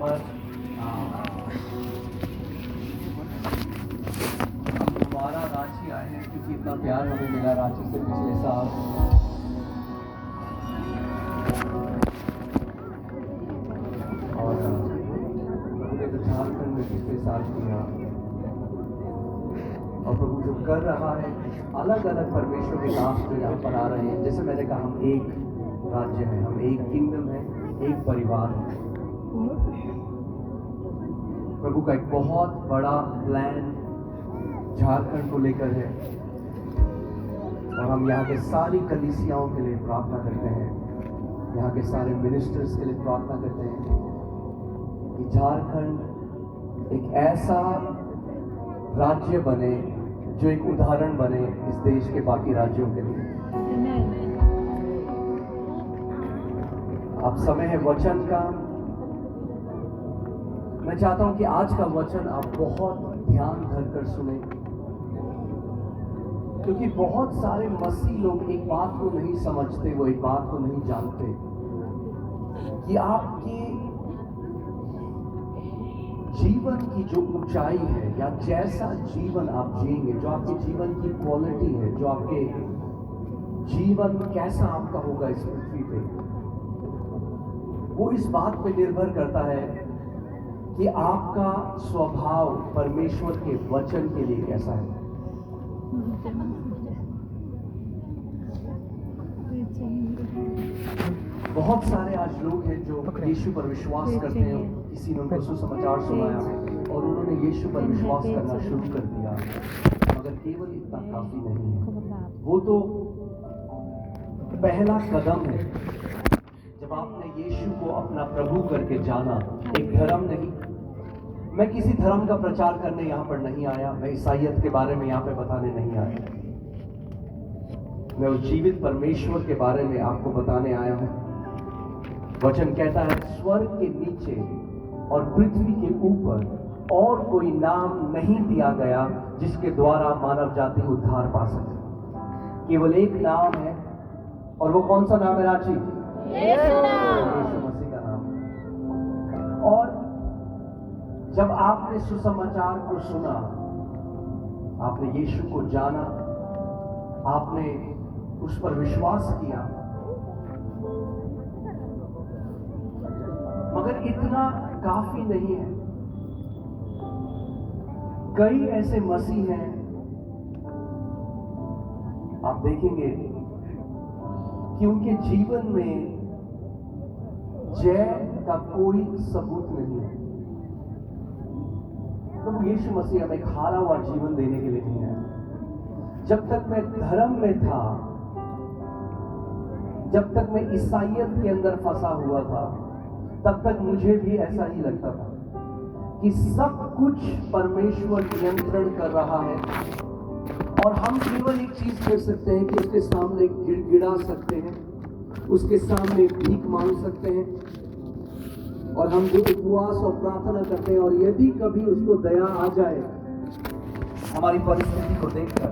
पर हमारा रांची आए हैं क्योंकि इतना प्यार हमें मिला रांची से पिछले साल। और प्रभु ने तो झारखंड में पिछले साल किया, और प्रभु जो कर रहा है अलग अलग परमेश्वर के दास जो यहाँ पर आ रहे हैं। जैसे मैंने कहा, हम एक राज्य है, हम एक किंगडम है, एक परिवार है। प्रभु का एक बहुत बड़ा प्लान झारखंड को लेकर है, और हम यहाँ के सारी कलीसियाओं के लिए प्रार्थना करते हैं, यहाँ के सारे मिनिस्टर्स के लिए प्रार्थना करते हैं कि झारखंड एक ऐसा राज्य बने जो एक उदाहरण बने इस देश के बाकी राज्यों के लिए। अब समय है वचन का। मैं चाहता हूं कि आज का वचन आप बहुत ध्यान धरकर सुने, क्योंकि बहुत सारे मसीह लोग एक बात को नहीं समझते, वो एक बात को नहीं जानते कि आपकी जीवन की जो ऊंचाई है या जैसा जीवन आप जिएंगे, जो आपके जीवन की क्वालिटी है, जो आपके जीवन कैसा आपका होगा इस पृथ्वी पे, वो इस बात पे निर्भर करता है कि आपका स्वभाव परमेश्वर के वचन के लिए कैसा है। बहुत सारे आज लोग हैं जो यीशु पर विश्वास करते हैं। किसी ने उनको सुसमाचार सुनाया और उन्होंने यीशु पर विश्वास करना शुरू कर दिया, मगर केवल इतना काफी नहीं है। वो तो पहला कदम है जब आपने यीशु को अपना प्रभु करके जाना। एक धर्म नहीं, मैं किसी धर्म का प्रचार करने यहाँ पर नहीं आया, मैं ईसाईयत के बारे में यहाँ पे बताने नहीं आया, मैं उस जीवित परमेश्वर के बारे में आपको बताने आया हूं। वचन कहता है, स्वर्ग के नीचे और पृथ्वी के ऊपर और कोई नाम नहीं दिया गया जिसके द्वारा मानव जाति उद्धार पा सके। केवल एक नाम है, और वो कौन सा नाम है रांची? यीशु मसीह का नाम है। और जब आपने सुसमाचार को सुना, आपने यीशु को जाना, आपने उस पर विश्वास किया, मगर इतना काफी नहीं है। कई ऐसे मसीह हैं, आप देखेंगे कि उनके जीवन में जय का कोई सबूत नहीं है। तो यीशु मसीह हमें एक हारा हुआ जीवन देने के लिए नहीं है। जब तक मैं धर्म में था, जब तक मैं ईसाईयत के अंदर फंसा हुआ था, तब तक मुझे भी ऐसा ही लगता था कि सब कुछ परमेश्वर नियंत्रण कर रहा है, और हम केवल एक चीज कर सकते हैं कि उसके सामने गिड़गिड़ा सकते हैं, उसके सामने भीख मांग सकते हैं, और हम जो उपवास और प्रार्थना करते हैं, और यदि कभी उसको दया आ जाए हमारी परिस्थिति को देखकर,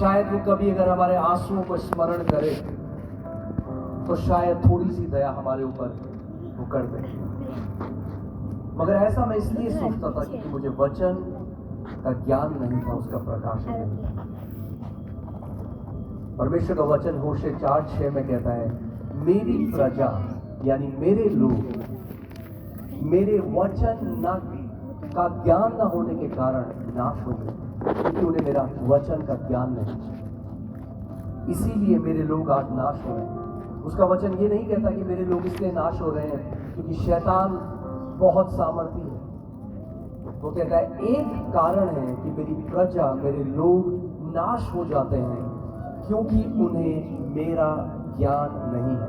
शायद वो कभी अगर हमारे आंसुओं को स्मरण करे तो शायद थोड़ी सी दया हमारे ऊपर वो कर दे। मगर ऐसा मैं इसलिए सोचता था क्योंकि मुझे वचन का ज्ञान नहीं था, उसका प्रकाशन नहीं था। परमेश्वर का वचन होशे 4:6 में कहता है, मेरी प्रजा यानी मेरे लोग मेरे वचन का ज्ञान न होने के कारण नाश हो गए, क्योंकि उन्हें मेरा वचन का ज्ञान नहीं। इसीलिए मेरे लोग आज नाश हो रहे हैं। उसका वचन ये नहीं कहता कि मेरे लोग इसलिए नाश हो रहे हैं क्योंकि शैतान बहुत सामर्थी है। वो कहता है एक कारण है कि मेरी प्रजा, मेरे लोग नाश हो जाते हैं क्योंकि उन्हें मेरा ज्ञान नहीं है।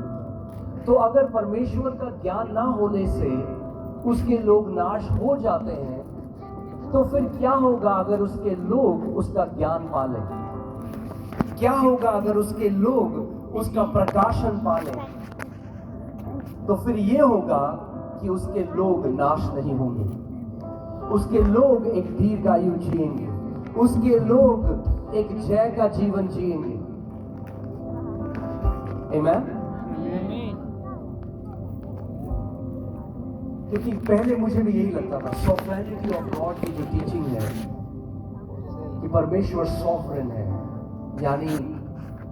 तो अगर परमेश्वर का ज्ञान ना होने से उसके लोग नाश हो जाते हैं, तो फिर क्या होगा अगर उसके लोग उसका ज्ञान पा लें? क्या होगा अगर उसके लोग उसका प्रकाशन पा लें? तो फिर ये होगा कि उसके लोग नाश नहीं होंगे, उसके लोग एक दीर्घायु जिएंगे, उसके लोग एक जय का जीवन जिएंगे। आमीन। क्योंकि पहले मुझे भी यही लगता था, सॉवरेनिटी ऑफ गॉड की जो टीचिंग है कि परमेश्वर सॉवरेन है, यानी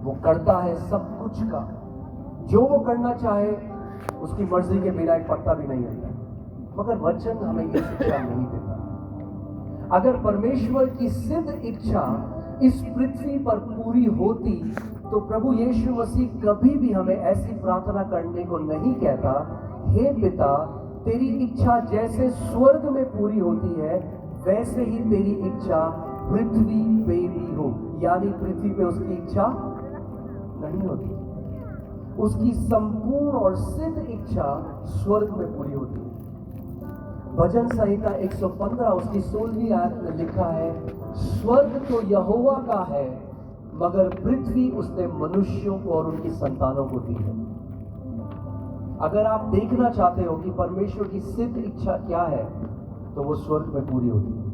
वो करता है सब कुछ का, जो वो करना चाहे उसकी मर्जी के बिना एक पत्ता भी नहीं हिलता। मगर वचन हमें ये शिक्षा नहीं देता। अगर परमेश्वर की सिद्ध इच्छा इस पृथ्वी पर पूरी होती तो प्रभु यीशु मसीह कभी भी हमें ऐसी प्रार्थना करने को नहीं कहता, हे पिता तेरी इच्छा जैसे स्वर्ग में पूरी होती है वैसे ही तेरी इच्छा पृथ्वी पे भी हो। यानी पृथ्वी पे उसकी इच्छा नहीं होती, उसकी संपूर्ण और सिद्ध इच्छा स्वर्ग में पूरी होती है। भजन संहिता 115 उसकी 16वीं आयत में लिखा है, स्वर्ग तो यहोवा का है मगर पृथ्वी उसने मनुष्यों को और उनकी संतानों को दी है। अगर आप देखना चाहते हो कि परमेश्वर की सिद्ध इच्छा क्या है तो वो स्वर्ग में पूरी होती है।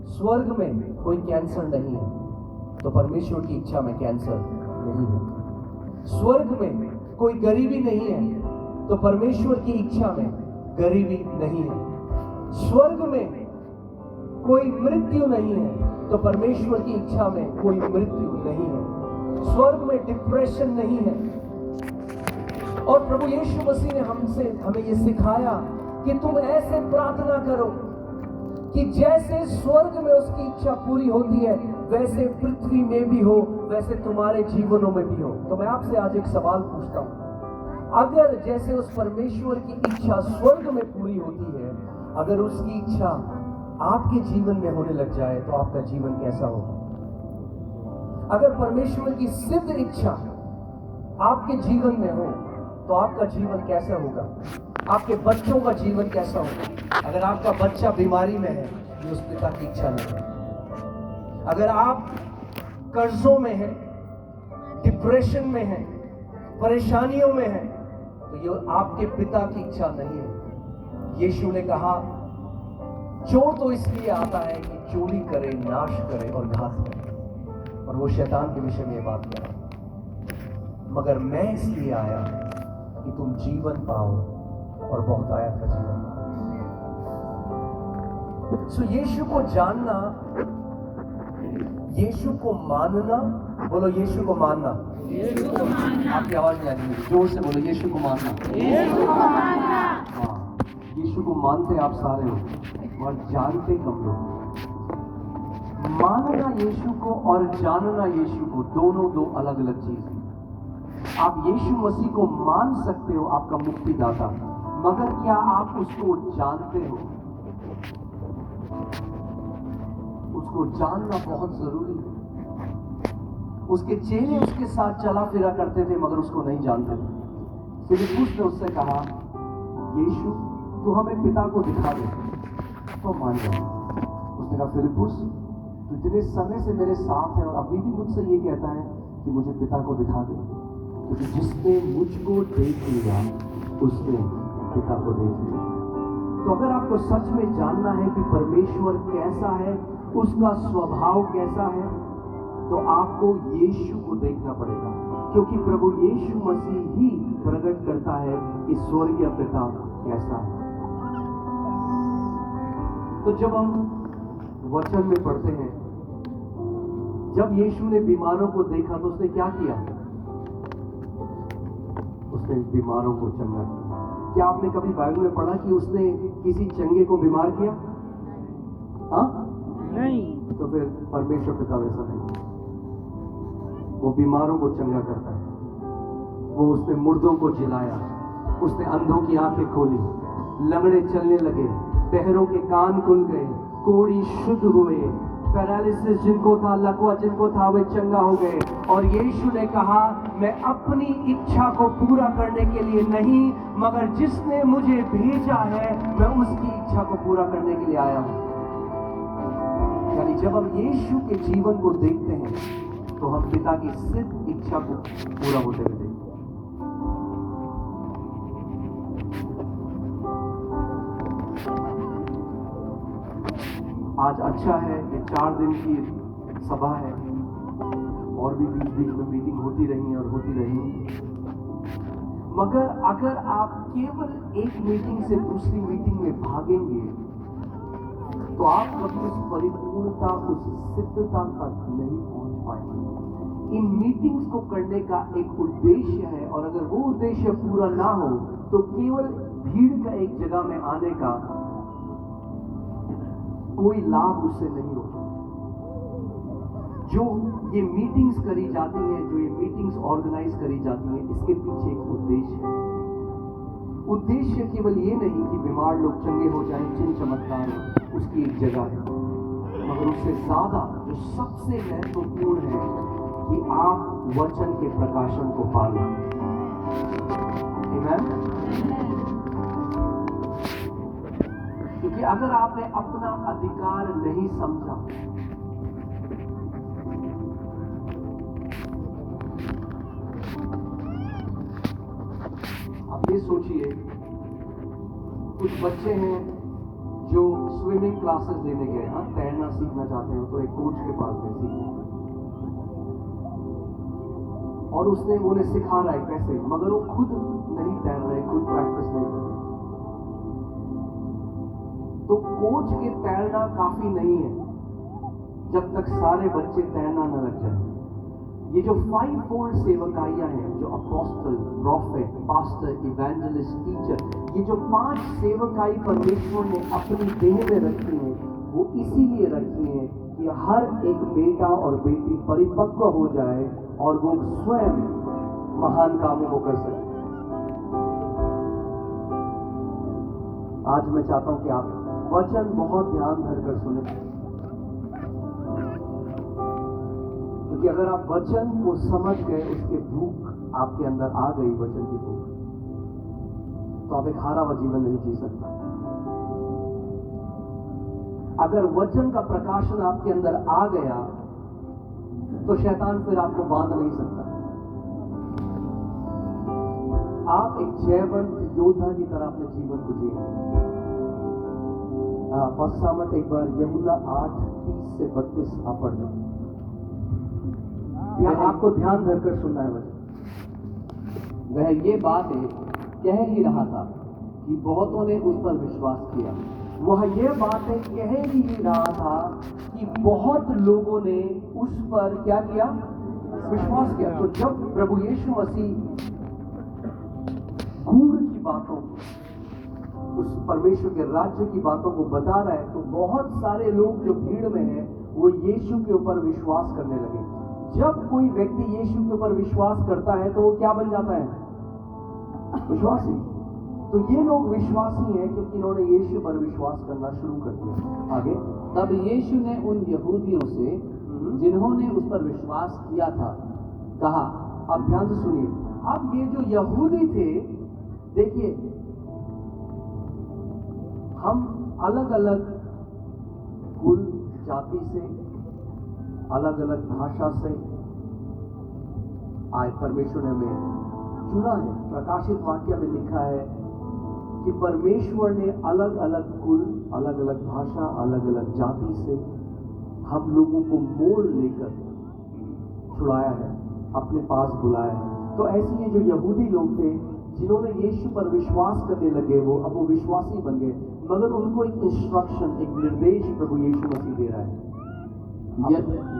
स्वर्ग में कोई कैंसर नहीं है तो परमेश्वर की इच्छा में कैंसर नहीं है। स्वर्ग में कोई गरीबी नहीं है तो परमेश्वर की इच्छा में गरीबी नहीं है। स्वर्ग में कोई मृत्यु नहीं है तो परमेश्वर की इच्छा में कोई मृत्यु नहीं है। स्वर्ग में डिप्रेशन नहीं है। और प्रभु यीशु मसीह ने हमें ये सिखाया कि तुम ऐसे प्रार्थना करो कि जैसे स्वर्ग में उसकी इच्छा पूरी होती है वैसे पृथ्वी में भी हो, वैसे तुम्हारे जीवनों में भी हो। तो मैं आपसे आज एक सवाल पूछता हूं, अगर जैसे उस परमेश्वर की इच्छा स्वर्ग में पूरी होती है, अगर उसकी इच्छा आपके जीवन में होने लग जाए तो आपका जीवन कैसा होगा? अगर परमेश्वर की सिद्ध इच्छा आपके जीवन में हो तो आपका जीवन कैसा होगा? आपके बच्चों का जीवन कैसा होगा? अगर आपका बच्चा बीमारी में है ये उस पिता की इच्छा नहीं है। अगर आप कर्जों में हैं, डिप्रेशन में हैं, परेशानियों में हैं तो ये आपके पिता की इच्छा नहीं है। यीशु ने कहा चोर तो इसलिए आता है कि चोरी करे, नाश करे और घात करे, और वो शैतान के विषय में ये बात कहा, मगर मैं इसलिए आया कि तुम जीवन पाओ और बहुतायत का जीवन पाओ। सो यीशु को जानना, यीशु को मानना, बोलो यीशु को मानना। आपकी आवाज नहीं आ रही, जोर से बोलो यीशु को मानना। हाँ, यीशु को मानते आप सारे हो और जानते कम लोग। मानना यीशु को और जानना यीशु को दोनों दो अलग अलग चीज है। आप यीशु मसीह को मान सकते हो आपका मुक्तिदाता, मगर क्या आप उसको जानते हो? उसको जानना बहुत जरूरी है। उसके चेले उसके साथ चला फिरा करते थे मगर उसको नहीं जानते थे। फिलिप्पुस ने उससे कहा, यीशु तू हमें पिता को दिखा दे तो मान जाए। उसने कहा, फिलिप्पुस तू इतने समय से मेरे साथ है और अभी भी मुझसे ये कहता है कि मुझे पिता को दिखा दे, क्योंकि जिसने मुझको देख लिया उसने पिता को देख लिया। तो अगर आपको सच में जानना है कि परमेश्वर कैसा है, उसका स्वभाव कैसा है, तो आपको यीशु को देखना पड़ेगा, क्योंकि प्रभु यीशु मसीह ही प्रकट करता है कि स्वर्गीय पिता कैसा है। तो जब हम वचन में पढ़ते हैं, जब यीशु ने बीमारों को देखा तो उसने क्या किया? उसने बीमारों को चंगा किया। क्या आपने कभी बाइबल में पढ़ा कि उसने किसी चंगे को बीमार किया? हाँ? नहीं। तो फिर परमेश्वर पिता वैसा नहीं, वो बीमारों को चंगा करता है। वो उसने मुर्दों को जिलाया, उसने अंधों की आंखें खोली, लंगड़े चलने लगे, बहरों के कान खुल गए, कोढ़ी शुद्ध हुए, पैरालिसिस जिनको था, लकवा जिनको था, वे चंगा हो गए। और यीशु ने कहा, मैं अपनी इच्छा को पूरा करने के लिए नहीं, मगर जिसने मुझे भेजा है मैं उसकी इच्छा को पूरा करने के लिए आया हूं। यानी जब हम यीशु के जीवन को देखते हैं तो हम पिता की सिद्ध इच्छा को पूरा होते हुए देखते हैं। आज अच्छा है कि 4 दिन की सभा है और भी बीच बीच में मीटिंग होती रही और होती रही, मगर अगर आप केवल एक मीटिंग से दूसरी मीटिंग में भागेंगे तो आप कभी उस परिपूर्णता, उस सिद्धता तक नहीं पहुंच पाएंगे। इन मीटिंग्स को करने का एक उद्देश्य है, और अगर वो उद्देश्य पूरा ना हो तो केवल भीड़ का एक जगह में आने का कोई लाभ उससे नहीं होता। जो ये मीटिंग्स करी जाती हैं, जो ये मीटिंग्स ऑर्गेनाइज करी जाती हैं, इसके पीछे एक उद्देश्य है। उद्देश्य केवल ये नहीं कि बीमार लोग चंगे हो जाएं, चिन्ह चमत्कार हो, उसकी एक जगह है, मगर उससे ज्यादा जो सबसे महत्वपूर्ण है कि आप वचन के प्रकाशन को पालें। आमीन। क्योंकि अगर आपने अपना अधिकार नहीं समझा, आप ये सोचिए, कुछ बच्चे हैं जो स्विमिंग क्लासेस लेने गए, हाँ, तैरना सीखना चाहते हो तो एक कोच के पास गए सीखने, और उसने उन्हें सिखा रहा है कैसे, मगर वो खुद नहीं तैर रहे, खुद प्रैक्टिस नहीं कर रहे, तो कोच के तैरना काफी नहीं है जब तक सारे बच्चे तैरना न लग जाए। ये जो 5 फोल्ड सेवकाइयां हैं, जो apostle, profit, pastor, evangelist, teacher, ये जो 5 सेवकाई परमेश्वर ने अपनी देह में रखी हैं, वो इसीलिए रखी हैं कि हर एक बेटा और बेटी परिपक्व हो जाए और वो स्वयं महान कामों को कर सके। आज मैं चाहता हूं कि आप वचन बहुत ध्यान धरकर सुने, क्योंकि अगर आप वचन को समझ गए, उसके भूख आपके अंदर आ गई, वचन की भूख, तो आप एक हारा हुआ जीवन नहीं जी सकता। अगर वचन का प्रकाशन आपके अंदर आ गया तो शैतान फिर आपको बांध नहीं सकता। आप एक जयवंत योद्धा की तरह अपने जीवन को जिएंगे। पश्चामत एक बार यहुन्ना 8:30-32 आप पढ़ना। आपको ध्यान धरकर सुनना है वचन। वह ये बातें कह ही रहा था कि बहुतों ने उस पर विश्वास किया। वह ये बातें कह ही रहा था कि बहुत लोगों ने उस पर क्या किया? विश्वास किया। तो जब प्रभु यीशु मसीह गूढ़ की बातों, उस परमेश्वर के राज्य की बातों को बता रहा है, तो बहुत सारे लोग जो भीड़ में हैं वो यीशु के ऊपर विश्वास करने लगे। जब कोई व्यक्ति यीशु के ऊपर विश्वास करता है तो वो क्या बन जाता है? विश्वासी। तो ये लोग विश्वासी हैं क्योंकि इन्होंने यीशु पर विश्वास करना शुरू कर दिया। आगे, तब यीशु ने उन यहूदियों से जिन्होंने उस पर विश्वास किया था कहा। अब ध्यान से सुनिए। अब ये जो यहूदी थे, देखिए, हम अलग अलग कुल जाति से, अलग अलग भाषा से आज परमेश्वर ने हमें चुना है। प्रकाशित वाक्य में लिखा है कि परमेश्वर ने अलग अलग कुल, अलग अलग भाषा, अलग अलग जाति से हम लोगों को मोल लेकर छुड़ाया है, अपने पास बुलाया है। तो ऐसे ये जो यहूदी लोग थे जिन्होंने यीशु पर विश्वास करने लगे, वो अब वो विश्वासी बन गए, मगर उनको एक इंस्ट्रक्शन, एक निर्देश प्रभु यीशु मसीह दे रहा है।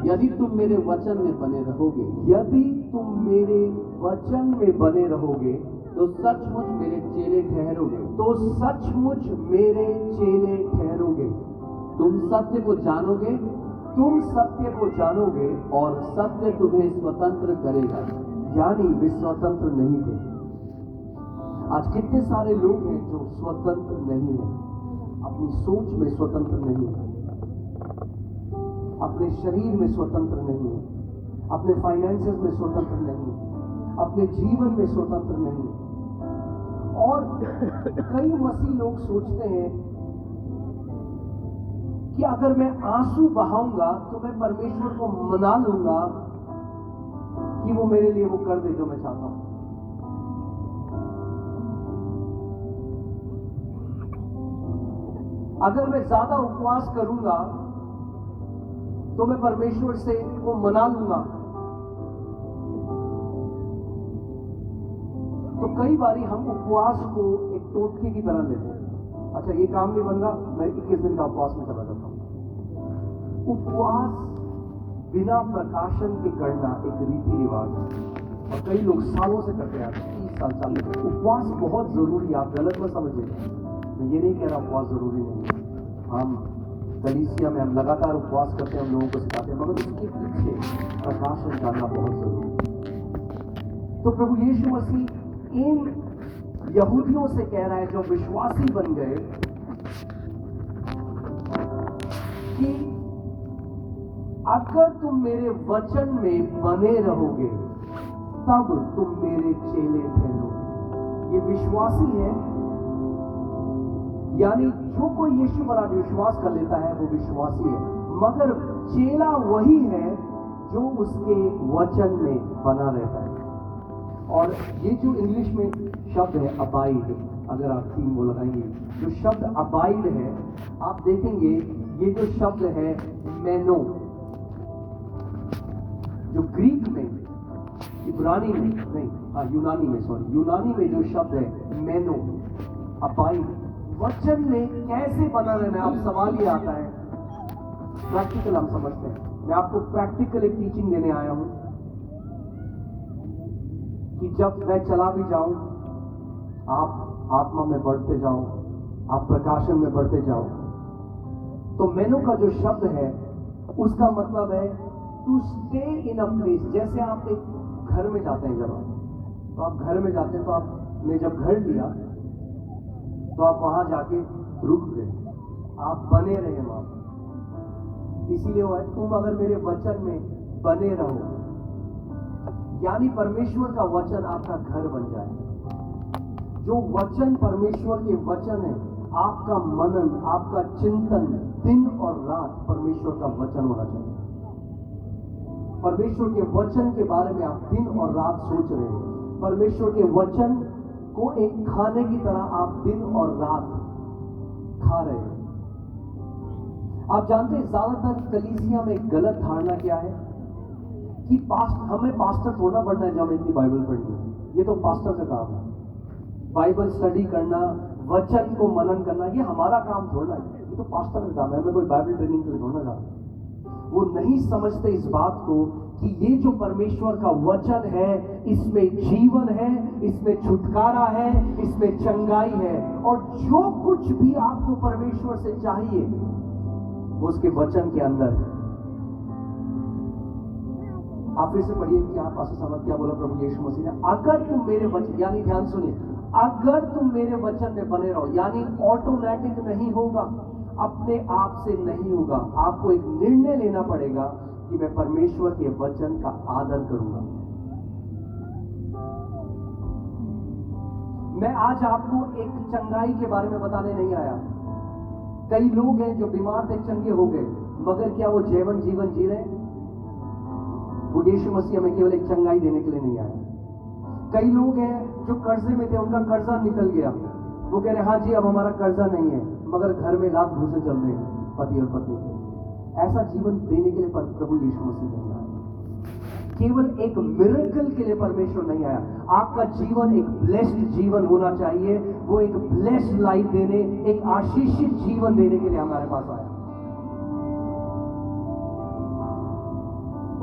यदि तुम मेरे वचन में बने रहोगे, यदि तुम मेरे वचन में बने रहोगे, तो सचमुच मेरे चेले ठहरोगे। तो सचमुच मेरे चेले ठहरोगे। तुम सत्य को जानोगे, तुम सत्य को जानोगे, और सत्य तुम्हें स्वतंत्र करेगा। यानी वे स्वतंत्र नहीं थे। आज कितने सारे लोग हैं जो स्वतंत्र नहीं है, अपनी सोच में स्वतंत्र नहीं है, अपने शरीर में स्वतंत्र नहीं है, अपने फाइनेंसेस में स्वतंत्र नहीं है, अपने जीवन में स्वतंत्र नहीं है। और कई मसीह लोग सोचते हैं कि अगर मैं आंसू बहाऊंगा तो मैं परमेश्वर को मना लूंगा कि वो मेरे लिए वो कर दे जो मैं चाहता हूं। अगर मैं ज्यादा उपवास करूंगा तो मैं परमेश्वर से वो मना लूंगा। तो कई बारी हम उपवास को एक टोटके की तरह लेते हैं। अच्छा, ये काम नहीं बन रहा, मैं 21 दिन का उपवास में चला जाता हूं। उपवास बिना प्रकाशन के करना एक रीति रिवाज है और कई लोग सालों से करते आते हैं, 30 साल 40 साल। उपवास बहुत जरूरी है, आप गलत मत समझिए। मैं ये नहीं कह रहा उपवास जरूरी नहीं है। हम कलीसिया में हम लगातार उपवास करते हैं, हम लोगों को सिखाते हैं, मगर उसके पीछे प्रकाशन करना बहुत जरूरी है। तो प्रभु यीशु मसीह इन यहूदियों से कह रहा है जो विश्वासी बन गए कि अगर तुम मेरे वचन में बने रहोगे तब तुम मेरे चेले ठहरोगे। ये विश्वासी है, यानी जो कोई यीशु पर आज विश्वास कर लेता है वो विश्वासी है, मगर चेला वही है जो उसके वचन में बना रहता है। और ये जो इंग्लिश में शब्द है अबाइड, अगर आप 3 वो लगाएंगे, जो शब्द अबाइड है, आप देखेंगे ये जो शब्द है मेनो, जो ग्रीक में, इब्रानी में नहीं, यूनानी में, यूनानी में जो शब्द है मेनो, अबाइड, वचन में कैसे बना रहना है। अब सवाल ये आता है, प्रैक्टिकल हम समझते हैं। मैं आपको प्रैक्टिकल एक टीचिंग देने आया हूं कि जब मैं चला भी जाऊं, आप आत्मा में बढ़ते जाओ, आप प्रकाशन में बढ़ते जाओ। तो मेनू का जो शब्द है उसका मतलब है to stay in a place. जैसे आप एक घर में जाते हैं, जब आप घर में जाते हैं तो आपने जब घर लिया तो आप वहां जाके रुक गए, आप बने रहे वहां। इसीलिए वो है तुम अगर मेरे वचन में बने रहो, यानी परमेश्वर का वचन आपका घर बन जाए। जो वचन परमेश्वर के वचन है, आपका मनन, आपका चिंतन दिन और रात परमेश्वर का वचन होना चाहिए। परमेश्वर के वचन के बारे में आप दिन और रात सोच रहे हैं। परमेश्वर के वचन को एक खाने की तरह आप दिन और रात खा रहे हैं। आप जानते हैं ज्यादातर कलीसिया में गलत धारणा क्या है कि हमें पास्टर थोड़ा पढ़ना है जो हमें इतनी बाइबल पढ़नी है। ये तो पास्टर का काम है, बाइबल स्टडी करना, वचन को मनन करना, ये हमारा काम थोड़ा है, ये तो पास्टर का काम है। हमें कोई बाइबल ट्रेनिंग के लिए थोड़ा जाना। वो नहीं समझते इस बात को कि ये जो परमेश्वर का वचन है, इसमें जीवन है, इसमें छुटकारा है, इसमें चंगाई है, और जो कुछ भी आपको परमेश्वर से चाहिए वो उसके वचन के अंदर है। आप फिर से पढ़िए कि आप ऐसा समझ क्या बोला प्रभु यीशु मसीह ने, अगर तुम मेरे वचन, यानी ध्यान सुनिए, अगर तुम मेरे वचन में बने रहो, यानी ऑटोमेटिक नहीं होगा, अपने आप से नहीं होगा। आपको एक निर्णय लेना पड़ेगा कि मैं परमेश्वर के वचन का आदर करूंगा। मैं आज आपको एक चंगाई के बारे में बताने नहीं आया। कई लोग हैं जो बीमार थे, चंगे हो गए, मगर क्या वो जीवन जी रहे? वो यीशु मसीह हमें केवल एक चंगाई देने के लिए नहीं आया। कई लोग हैं जो कर्जे में थे, उनका कर्जा निकल गया, वो कह रहे हाँ जी अब हमारा कर्जा नहीं है, मगर घर में लात घूसे चल रहे हैं पति और पत्नी के। ऐसा जीवन देने के लिए प्रभु यीशु मसीह नहीं आया। केवल एक मिरेकल के लिए परमेश्वर नहीं आया। आपका जीवन एक ब्लेस्ड जीवन होना चाहिए, वो एक ब्लेस्ड लाइफ देने, एक आशीषित जीवन देने के लिए हमारे पास आया।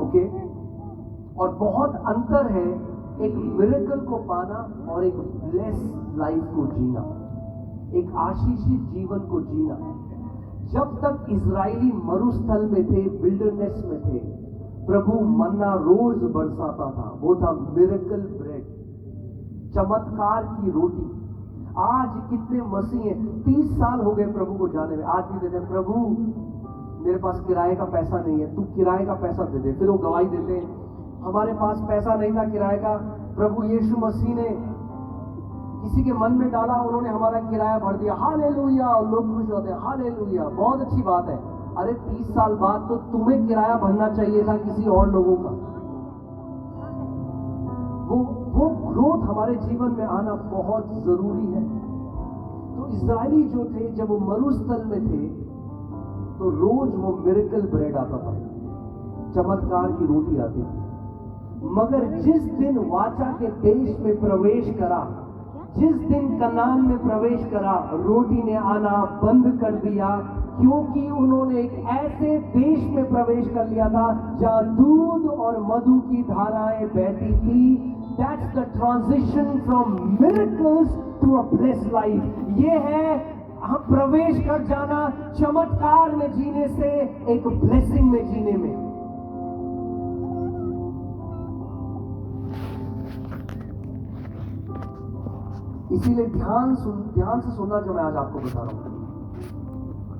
ओके? और बहुत अंतर है एक मिरेकल को पाना और एक ब्लेस्ड लाइफ को जीना, एक आशीषित जीवन को जीना। जब तक इजरायली मरुस्थल में थे, विल्डरनेस में थे, प्रभु मन्ना रोज बरसाता था, वो था मिरेकल ब्रेड, चमत्कार की रोटी। आज कितने मसीह हैं, 30 साल हो गए प्रभु को जाने में, आज भी कहते हैं प्रभु मेरे पास किराए का पैसा नहीं है, तू किराए का पैसा दे दे। फिर वो गवाही देते हैं हमारे पास पैसा नहीं था किराए का, प्रभु यीशु मसीह ने किसी के मन में डाला, उन्होंने हमारा किराया भर दिया, हालेलुया। और लोग खुश होते हैं, हालेलुया, बहुत अच्छी बात है। अरे 30 साल बाद तो तुम्हें किराया भरना चाहिए था किसी और लोगों का। वो ग्रोथ हमारे जीवन में आना बहुत जरूरी है। तो इजरायली जो थे, जब वो मरुस्थल में थे तो रोज वो मिरेकल ब्रेड आता था, चमत्कार की रोटी आती थी। मगर जिस दिन वाचा के देश में प्रवेश करा, जिस दिन कनान में प्रवेश करा, रोटी ने आना बंद कर दिया, क्योंकि उन्होंने एक ऐसे देश में प्रवेश कर लिया था जहां दूध और मधु की धाराएं बहती थी। That's the transition from miracles to a blessed life. ये है हम प्रवेश कर जाना चमत्कार में जीने से एक ब्लेसिंग में जीने में। इसीलिए ध्यान से सुनना जो मैं आज आपको बता रहा हूं।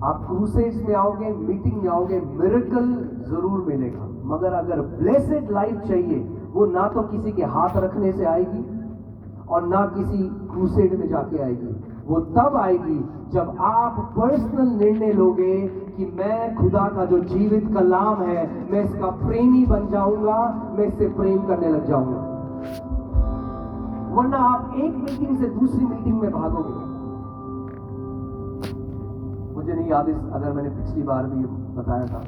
आप क्रूसेड्स में आओगे, मीटिंग में आओगे, मिरेकल जरूर मिलेगा, मगर अगर ब्लेसेड लाइफ चाहिए, वो ना तो किसी के हाथ रखने से आएगी और ना किसी क्रूसेड में जाके आएगी। वो तब आएगी जब आप पर्सनल निर्णय लोगे कि मैं खुदा का जो जीवित कलाम है, मैं इसका प्रेमी बन जाऊंगा, मैं इससे प्रेम करने लग जाऊंगा। वरना आप एक मीटिंग से दूसरी मीटिंग में भागोगे। मुझे नहीं याद अगर मैंने पिछली बार भी बताया था,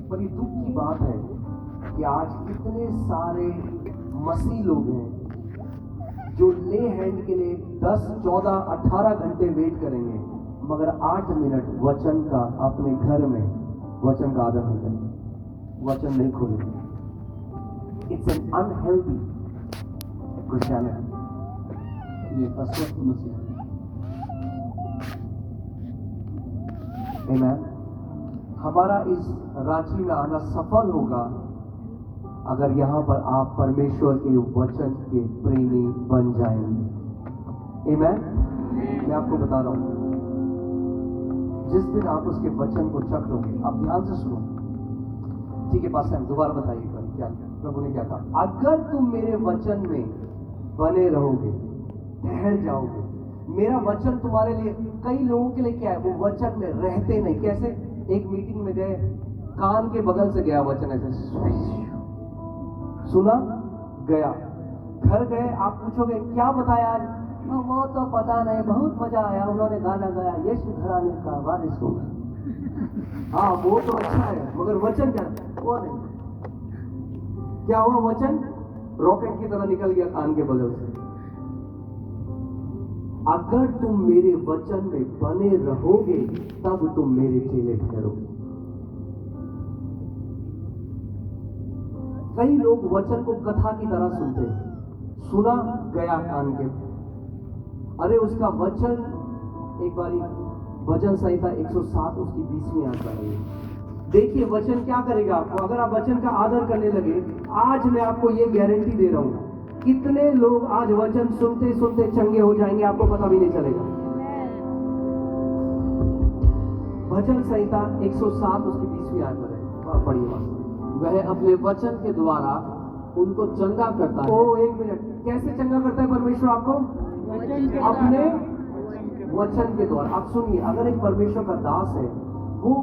पर ये दुख की बात है कि आज कितने सारे मसीह लोग हैं जो ले हैंड के लिए 10, 14, 18 घंटे वेट करेंगे, मगर 8 मिनट वचन का अपने घर में वचन का आदर नहीं करेंगे, वचन नहीं खोलेंगे। It's an unhealthy Christianity. ये अस्वस्थ मसीह है। आमेन। हमारा इस रांची में आना सफल होगा अगर यहां पर आप परमेश्वर के वचन के प्रेमी बन जाएंगे। आमेन। मैं आपको बता रहा हूं, जिस दिन आप उसके वचन को चख लोगे, आप ध्यान से सुनो, ठीक है पास टाइम दोबारा बताइए क्या प्रभु ने क्या कहा। अगर तुम मेरे वचन में बने रहोगे, ठहर जाओगे, मेरा वचन तुम्हारे लिए, कई लोगों के लिए क्या है, वो वचन में रहते नहीं। कैसे? एक मीटिंग में गए, कान के बगल से गया वचन, ऐसे सुना, गया, घर गए, आप पूछोगे क्या बताया आज, वो तो पता नहीं, बहुत मजा आया, उन्होंने गाना गाया, यीशु घराने का वारिस होगा। हाँ वो तो अच्छा है, मगर वचन क्या, वो नहीं। क्या हुआ? वचन रॉकेट की तरह निकल गया कान के बगल से। अगर तुम मेरे वचन में बने रहोगे तब तुम मेरे चेले ठहरोगे। कई लोग वचन को कथा की तरह सुनते हैं, सुना, गया कान के, अरे उसका वचन, एक बारी भजन संहिता 107 उसकी 20वीं आयत है। देखिए वचन क्या करेगा आपको, अगर आप वचन का आदर करने लगे। आज मैं आपको ये गारंटी दे रहा हूं, कितने लोग आज वचन सुनते सुनते चंगे हो जाएंगे, आपको पता भी नहीं चलेगा। भजन संहिता 107 उसकी 20वीं आयत है, पढ़िए। वह अपने वचन के द्वारा उनको चंगा करता है। ओ एक मिनट, कैसे चंगा करता है परमेश्वर आपको? अपने वचन के द्वारा। आप सुनिए, अगर एक परमेश्वर का दास है, वो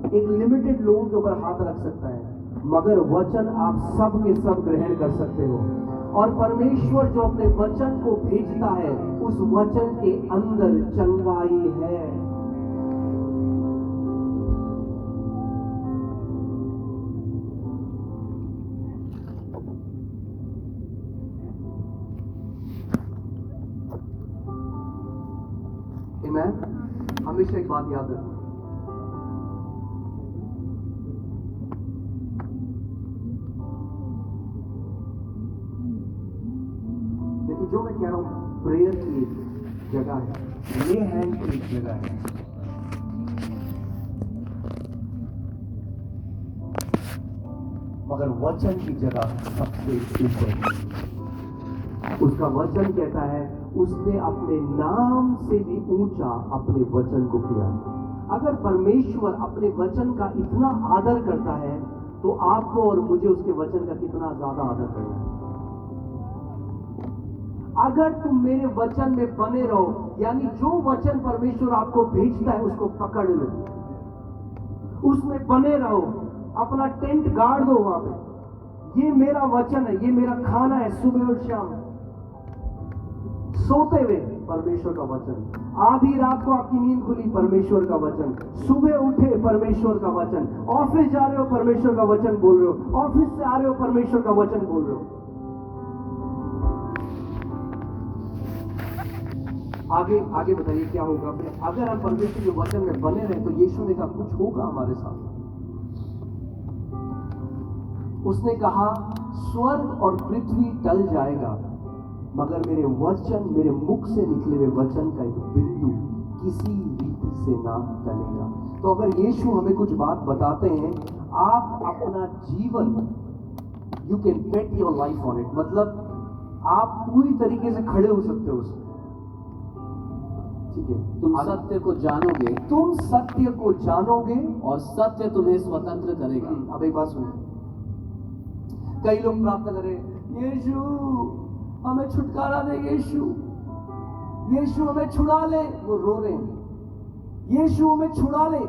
एक लिमिटेड लोगों के ऊपर हाथ रख सकता है, मगर वचन आप सब के सब ग्रहण कर सकते हो। और परमेश्वर जो अपने वचन को भेजता है, उस वचन के अंदर चंगाई है। आमेन। हमेशा एक बात याद रखो, देखिए जो मैं कह रहा हूं, प्रेयर की एक जगह है, ले हैंड की एक जगह है, मगर वचन की जगह सबसे ऊपर। उसका वचन कहता है, उसने अपने नाम से भी ऊंचा अपने वचन को किया। अगर परमेश्वर अपने वचन का इतना आदर करता है, तो आपको और मुझे उसके वचन का कितना ज्यादा आदर करना है। अगर तुम मेरे वचन में बने रहो, यानी जो वचन परमेश्वर आपको भेजता है उसको पकड़ लो, उसमें बने रहो, अपना टेंट गाड़ दो वहां पे। ये मेरा वचन है, ये मेरा खाना है सुबह और शाम, सोते हुए परमेश्वर का वचन। आधी रात को आपकी नींद खुली, परमेश्वर का वचन। सुबह उठे, परमेश्वर का वचन। ऑफिस जा रहे हो, परमेश्वर का वचन बोल रहे हो। ऑफिस से आ रहे हो, परमेश्वर का वचन बोल रहे हो। आगे आगे बताइए क्या होगा फिर अगर हम परमेश्वर के वचन में बने रहे। तो यीशु ने कहा कुछ होगा हमारे साथ। उसने कहा स्वर्ग और पृथ्वी टल जाएगा, मगर मेरे वचन, मेरे मुख से निकले हुए वचन का एक बिंदु किसी रीति से ना टलेगा। तो अगर यीशु हमें कुछ बात बताते हैं, आप अपना जीवन, you can bet your life on it, मतलब आप पूरी तरीके से खड़े हो सकते हो उसमें। ठीक है, तुम सत्य को जानोगे, तुम सत्य को जानोगे और सत्य तुम्हें स्वतंत्र करेगा। अब एक बात सुनिए, कई लोग प्रार्थना कर रहे हैं, यीशु हमें छुटकारा दे, यीशु यीशु हमें छुड़ा ले। वो रो रहे हैं, यीशु हमें छुड़ा ले।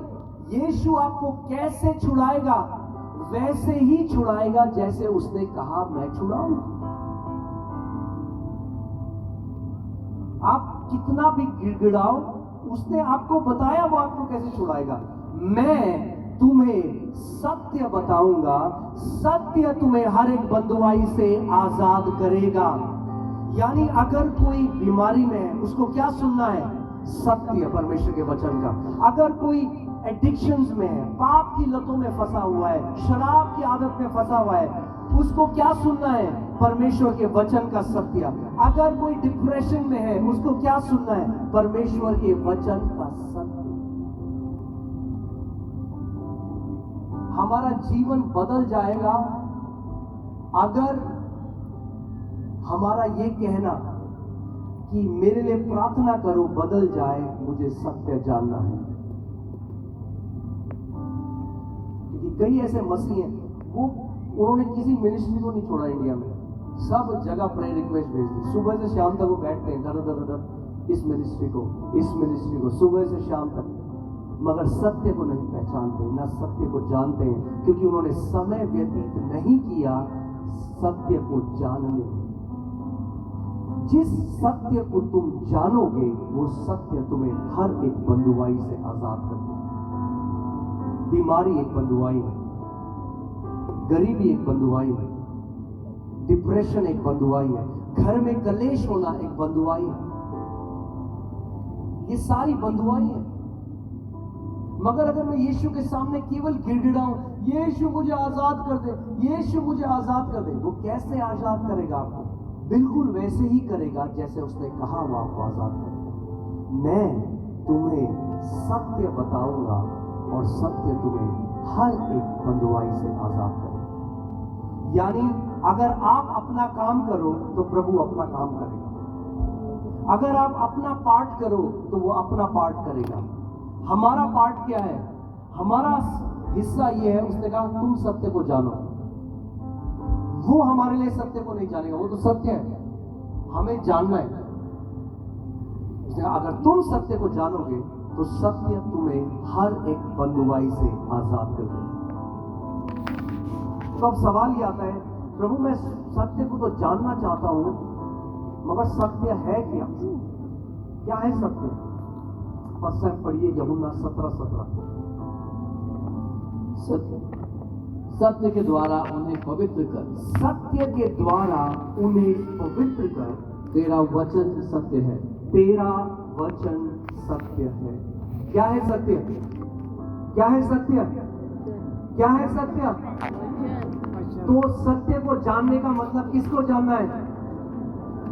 यीशु आपको कैसे छुड़ाएगा? वैसे ही छुड़ाएगा जैसे उसने कहा मैं छुड़ाऊंगा। आप कितना भी गिड़गिड़ाओ, उसने आपको बताया वो आपको कैसे छुड़ाएगा। मैं तुम्हें सत्य बताऊंगा, सत्य तुम्हें हर एक बंधुआई से आजाद करेगा। यानी अगर कोई बीमारी में है, उसको क्या सुनना है? सत्य, परमेश्वर के वचन का। अगर कोई एडिक्शंस में है, पाप की लतों में फंसा हुआ है, शराब की आदत में फंसा हुआ है, उसको क्या सुनना है? परमेश्वर के वचन का सत्य। अगर कोई डिप्रेशन में है, उसको क्या सुनना है? परमेश्वर के वचन का सत्य। हमारा जीवन बदल जाएगा अगर हमारा ये कहना कि मेरे लिए प्रार्थना करो बदल जाए, मुझे सत्य जानना है। क्योंकि कई ऐसे मसीह हैं, उन्होंने किसी मिनिस्ट्री को नहीं छोड़ा इंडिया में, सब जगह प्रेयर रिक्वेस्ट भेज दी। सुबह से शाम तक वो बैठते हैं दर दर दर, इस मिनिस्ट्री को, सुबह से शाम तक, मगर सत्य को नहीं पहचानते, ना सत्य को जानते हैं, क्योंकि उन्होंने समय व्यतीत नहीं किया सत्य को जानने में। जिस सत्य को तुम जानोगे, वो सत्य तुम्हें हर एक बंधुआई से आजाद कर देगा। बीमारी एक बंधुआई है, गरीबी एक बंधुआई है, डिप्रेशन एक बंधुआई है, घर में कलेश होना एक बंधुआई है। ये सारी बंधुआई है। मगर अगर मैं यीशु के सामने केवल गिड़गिड़ाऊं, यीशु मुझे आजाद कर दे, यीशु मुझे आजाद कर दे, वो कैसे आजाद करेगा आपको? बिल्कुल वैसे ही करेगा जैसे उसने कहा वो आपको आजाद करेगा। मैं तुम्हें सत्य बताऊंगा और सत्य तुम्हें हर एक बंधुआई से आजाद करेगा। यानी अगर आप अपना काम करो तो प्रभु अपना काम करेगा। अगर आप अपना पार्ट करो तो वो अपना पार्ट करेगा। हमारा पार्ट क्या है? हमारा हिस्सा ये है, उसने कहा तुम सत्य को जानो। वो हमारे लिए सत्य को नहीं जानेगा, वो तो सत्य है, हमें जानना है। अगर तुम सत्य को जानोगे तो सत्य तुम्हें हर एक बंधुआई से आजाद कर देगा। तो अब सवाल ये आता है, प्रभु मैं सत्य को तो जानना चाहता हूं, मगर सत्य है क्या? क्या है सत्य? पश्चिम पढ़िए यूहन्ना 17:17। सत्य के द्वारा उन्हें पवित्र कर, सत्य के द्वारा उन्हें पवित्र कर, तेरा वचन सत्य है। तेरा वचन सत्य है। क्या है सत्य? क्या है सत्य? क्या है सत्य? तो सत्य को जानने का मतलब किसको जानना है?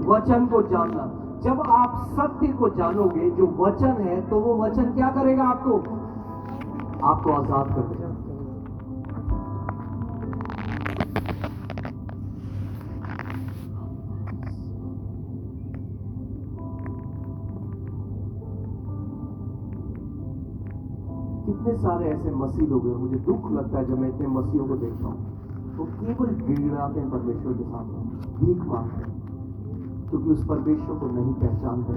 वचन को जानना। जब आप सत्य को जानोगे, जो वचन है, तो वो वचन क्या करेगा? आपको आजाद कर देगा। कितने सारे ऐसे मसीह लोग हैं, मुझे दुख लगता है जब मैं इतने मसीहों को देखता हूं, तो केवल गिड़गिड़ाते हैं परमेश्वर के सामने, भीख मांगते हैं, क्योंकि उस परमेश्वर को नहीं पहचानते।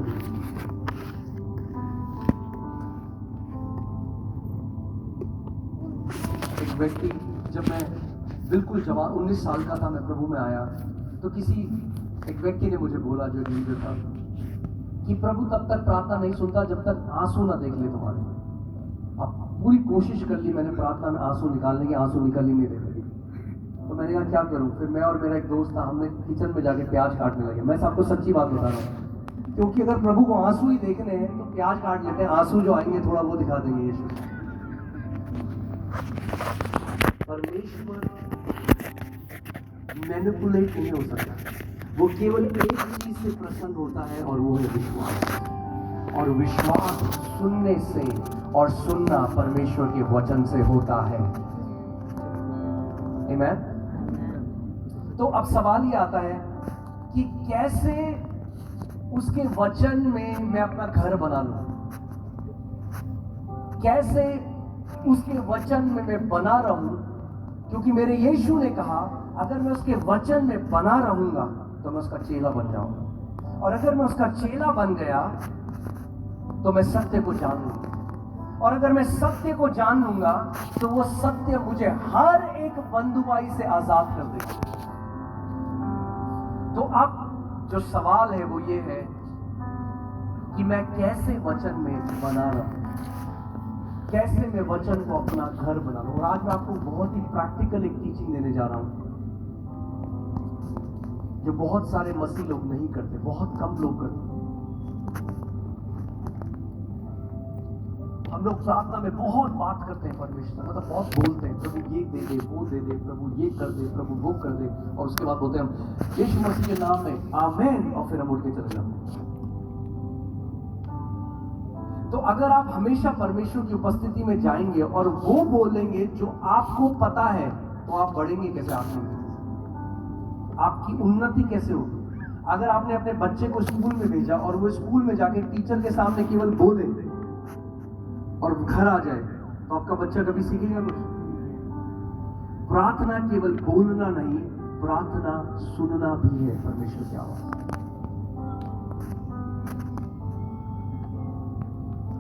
एक व्यक्ति, जब मैं बिल्कुल जवान 19 साल का था, मैं प्रभु में आया, तो एक व्यक्ति ने मुझे बोला, जो लीडर था, कि प्रभु तब तक प्रार्थना नहीं सुनता जब तक आंसू ना देख ले तुम्हारे। अब पूरी कोशिश कर ली मैंने प्रार्थना में आंसू निकालने की, आंसू निकल ही नहीं रहे। तो मैंने कहा क्या करूं? फिर मैं और मेरा एक दोस्त था, हमने किचन में जाके प्याज काटने लगे। मैं सबको सच्ची बात बता रहा हूँ, क्योंकि अगर प्रभु को आंसू ही देखने हैं तो प्याज काट लेते हैं, आंसू जो आएंगे थोड़ा वो दिखा देंगे यीशु। परमेश्वर मैनिपुलेट नहीं हो सकता, वो केवल एक चीज से प्रसन्न होता है और वो है विश्वास। और विश्वास सुनने से और सुनना परमेश्वर के वचन से होता है। आमीन। तो अब सवाल ये आता है कि कैसे उसके वचन में मैं अपना घर बना लूं, कैसे उसके वचन में मैं बना रहूं, क्योंकि मेरे यीशु ने कहा अगर मैं उसके वचन में बना रहूंगा तो मैं उसका चेला बन जाऊंगा, और अगर मैं उसका चेला बन गया तो मैं सत्य को जान लूंगा, और अगर मैं सत्य को जान लूंगा तो वो सत्य मुझे हर एक बंधुआई से आजाद कर देगा। तो अब जो सवाल है वो ये है कि मैं कैसे वचन में बना रहूं, कैसे मैं वचन को अपना घर बना लूं। और आज मैं आपको बहुत ही प्रैक्टिकल एक टीचिंग देने जा रहा हूं जो बहुत सारे मसीह लोग नहीं करते, बहुत कम लोग करते। हम लोग प्रार्थना में बहुत बात करते हैं परमेश्वर, मतलब बहुत बोलते हैं, प्रभु ये दे दे, वो दे दे, प्रभु ये कर दे, प्रभु वो कर दे, और उसके बाद बोलते हैं हम यीशु मसीह के नाम में आमीन, और फिर हम उठ के चले जाते हैं। तो अगर आप हमेशा परमेश्वर की उपस्थिति में जाएंगे और वो बोलेंगे जो आपको पता है, तो आप बढ़ेंगे कैसे? आपकी उन्नति कैसे होगी? अगर आपने अपने बच्चे को स्कूल में भेजा और वो स्कूल में जाके टीचर के सामने केवल बोले और घर आ जाए, तो आपका बच्चा कभी सीखेगा कुछ? प्रार्थना केवल बोलना नहीं, प्रार्थना सुनना भी है परमेश्वर की आवाज।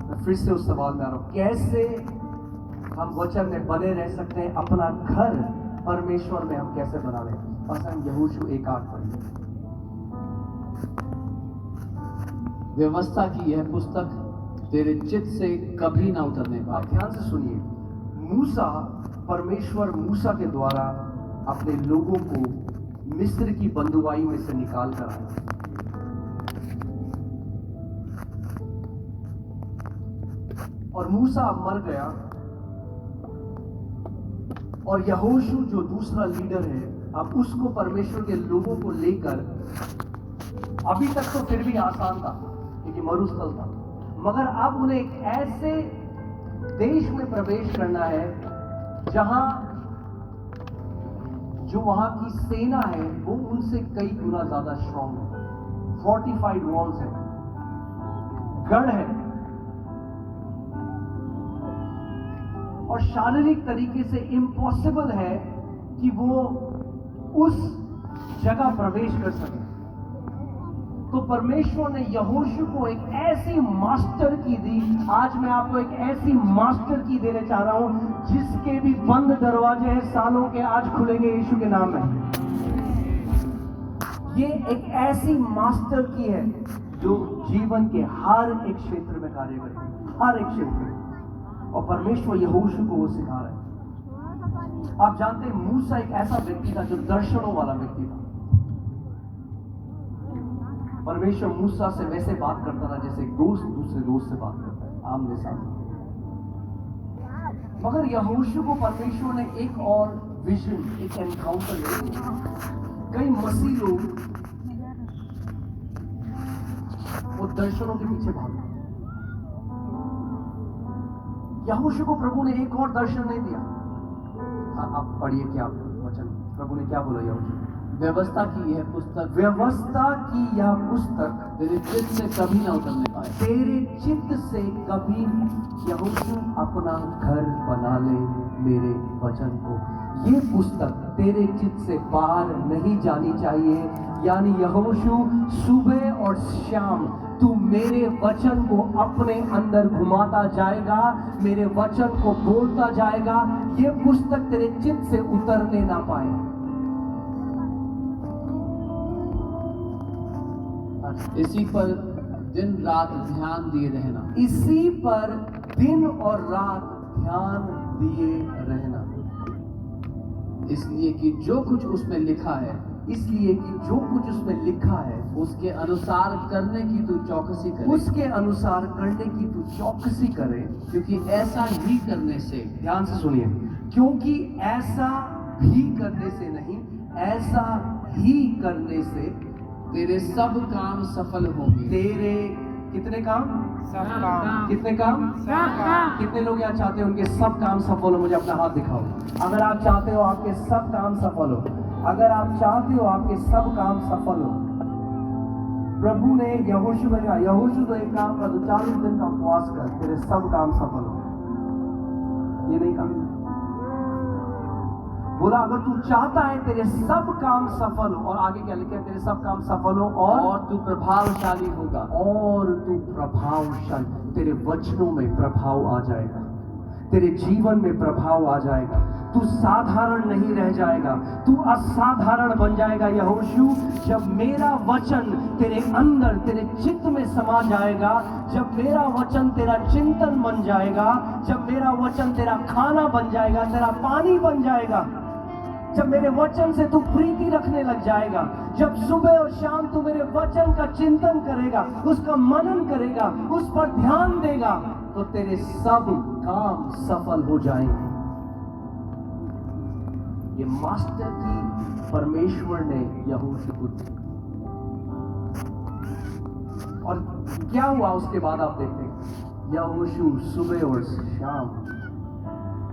मैं फिर से उस सवाल में आ रहा हूं, कैसे हम वचन में बने रह सकते हैं? अपना घर परमेश्वर में हम कैसे बना लें? बस हम यहोशू 1:8 पढ़िए। व्यवस्था की यह पुस्तक तेरे चित्त से कभी ना उतरने आप पाए। ध्यान से सुनिए, मूसा, परमेश्वर मूसा के द्वारा अपने लोगों को मिस्र की बंधुआई में से निकाल कर आया। और मूसा अब मर गया, और यहोशू जो दूसरा लीडर है, अब उसको परमेश्वर के लोगों को लेकर, अभी तक तो फिर भी आसान था क्योंकि मरुस्थल था, मगर अब उन्हें एक ऐसे देश में प्रवेश करना है जहां जो वहां की सेना है वो उनसे कई गुना ज्यादा स्ट्रांग है, फोर्टिफाइड वॉल्स है, गढ़ है, और शारीरिक तरीके से इम्पॉसिबल है कि वो उस जगह प्रवेश कर सके। तो परमेश्वर ने यहोशू को एक ऐसी मास्टर की दी। आज मैं आपको एक ऐसी मास्टर की देने चाह रहा हूं जिसके भी बंद दरवाजे हैं सालों के, आज खुलेंगे यीशु के नाम में। ये एक ऐसी मास्टर की है जो जीवन के हर एक क्षेत्र में कार्य करती है, हर एक क्षेत्र में, और परमेश्वर यहोशू को वो सिखा रहा है। आप जानते हैं मूसा एक ऐसा व्यक्ति था जो दर्शनों वाला व्यक्ति था। परमेश्वर मूसा से वैसे बात करता था जैसे एक दोस्त दूसरे दोस्त से बात करता है, आमने सामने। मगर यहोशू को परमेश्वर ने एक और विजन, एक एनकाउंटर दिया। कई मसीह लोग वो दर्शनों के पीछे भागते। यहोशू को प्रभु ने एक और दर्शन नहीं दिया। हाँ, आप पढ़िए क्या वचन, प्रभु ने क्या बोला यहोशू? व्यवस्था की यह पुस्तक, व्यवस्था की यह पुस्तक तेरे चित्त से कभी ना उतरने पाए। तेरे चित्त से कभी, यहोशू अपना घर बना ले मेरे वचन को। ये पुस्तक तेरे चित्त से बाहर नहीं जानी चाहिए। यानी यहोशू सुबह और शाम तू मेरे वचन को अपने अंदर घुमाता जाएगा, मेरे वचन को बोलता जाएगा। ये पुस्तक तेरे चित्त से उतरने ना पाए। इसी पर दिन रात ध्यान दिए रहना, इसी पर दिन और रात ध्यान दिए रहना। इसलिए कि जो कुछ उसमें लिखा है इसलिए कि जो कुछ उसमें लिखा है उसके अनुसार करने की तू चौकसी करे, उसके अनुसार करने की तू चौकसी करे, क्योंकि ऐसा ही करने से, ध्यान से सुनिए, क्योंकि ऐसा भी करने से नहीं, ऐसा ही करने से तेरे सब काम सफल होंगे। तेरे कितने काम? कितने काम? कितने लोग यहाँ चाहते हो उनके सब काम सफल हो? मुझे अपना हाथ दिखाओ। अगर आप चाहते हो आपके सब काम सफल हो, अगर आप चाहते हो आपके सब काम सफल हो, प्रभु ने यहोशू में कहा, यहोशू तो एक काम कर, 40 दिन का उपवास कर, तेरे सब काम सफल हो। ये नहीं कहा, बोला अगर तू चाहता है तेरे सब काम सफल हो, और आगे क्या लिखा है? तेरे सब काम सफल हो और तू प्रभावशाली होगा, और तू प्रभावशाली, तेरे वचनों में प्रभाव आ जाएगा, तेरे जीवन में प्रभाव आ जाएगा, तू साधारण नहीं रह जाएगा, तू असाधारण बन जाएगा। यहोशू, जब मेरा वचन तेरे अंदर, तेरे चित्त में समा जाएगा, जब मेरा वचन तेरा चिंतन बन जाएगा, जब मेरा वचन तेरा खाना बन जाएगा, तेरा पानी बन जाएगा, जब मेरे वचन से तू प्रीति रखने लग जाएगा, जब सुबह और शाम तू मेरे वचन का चिंतन करेगा, उसका मनन करेगा, उस पर ध्यान देगा, तो तेरे सब काम सफल हो जाएंगे। ये मास्टर की परमेश्वर ने यहोशू को दी। और क्या हुआ उसके बाद आप देखते हैं, यहोशू सुबह और शाम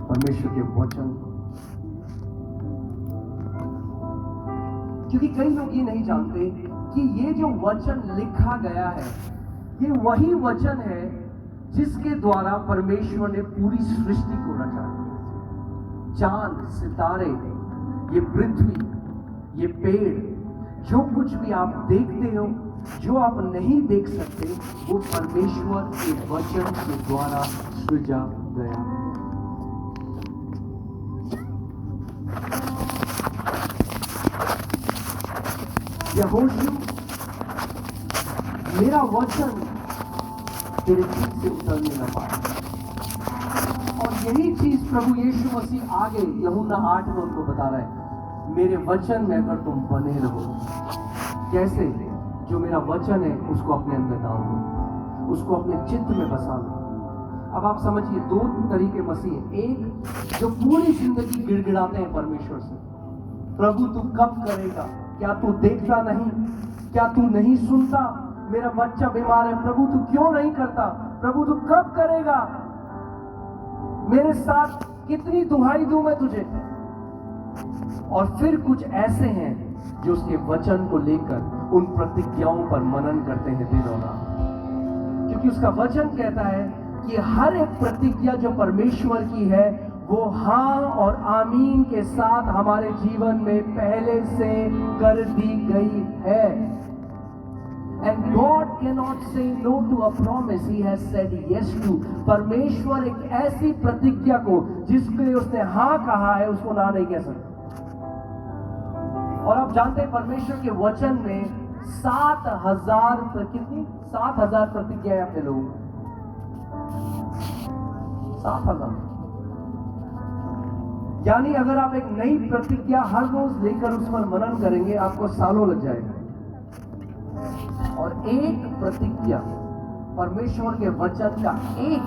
परमेश्वर के वचन, क्योंकि कई लोग ये नहीं जानते कि ये जो वचन लिखा गया है, ये वही वचन है जिसके द्वारा परमेश्वर ने पूरी सृष्टि को रचा। चांद, सितारे, ये पृथ्वी, ये पेड़, जो कुछ भी आप देखते हो, जो आप नहीं देख सकते, वो परमेश्वर के वचन के द्वारा सृजा गया। यहोशू, मेरा वचन तेरे चित्त से उतरने न पाए। और यही चीज प्रभु यीशु मसीह आगे यूहन्ना 8 में उनको बता रहा है, मेरे वचन में अगर तुम बने रहो। कैसे? जो मेरा वचन है उसको अपने अंदर डाल दो, उसको अपने चित्त में बसा लो। अब आप समझिए, दो तरीके मसीह, एक जो पूरी जिंदगी गिड़गिड़ाते हैं परमेश्वर से, प्रभु तू कब करेगा? क्या तू देखता नहीं? क्या तू नहीं सुनता? मेरा बच्चा बीमार है, प्रभु तू क्यों नहीं करता? प्रभु तू कब करेगा? मेरे साथ कितनी दुहाई दूं मैं तुझे? और फिर कुछ ऐसे हैं जो उसके वचन को लेकर उन प्रतिज्ञाओं पर मनन करते हैं दिन और रात, क्योंकि उसका वचन कहता है कि हर एक प्रतिज्ञा जो परमेश्वर की है वो हाँ और आमीन के साथ हमारे जीवन में पहले से कर दी गई है। And God cannot say no to a promise He has said yes to. परमेश्वर एक ऐसी प्रतिज्ञा को जिसके लिए उसने हाँ कहा है, उसको ना नहीं कह सकता। और आप जानते हैं परमेश्वर के वचन में 7,000 कितनी 7,000 प्रतिज्ञाएं अपने लोगों, 7,000। यानी अगर आप एक नई प्रतिज्ञा हर रोज लेकर उस पर मनन करेंगे, आपको सालों लग जाएगा। और एक प्रतिज्ञा, परमेश्वर के वचन का एक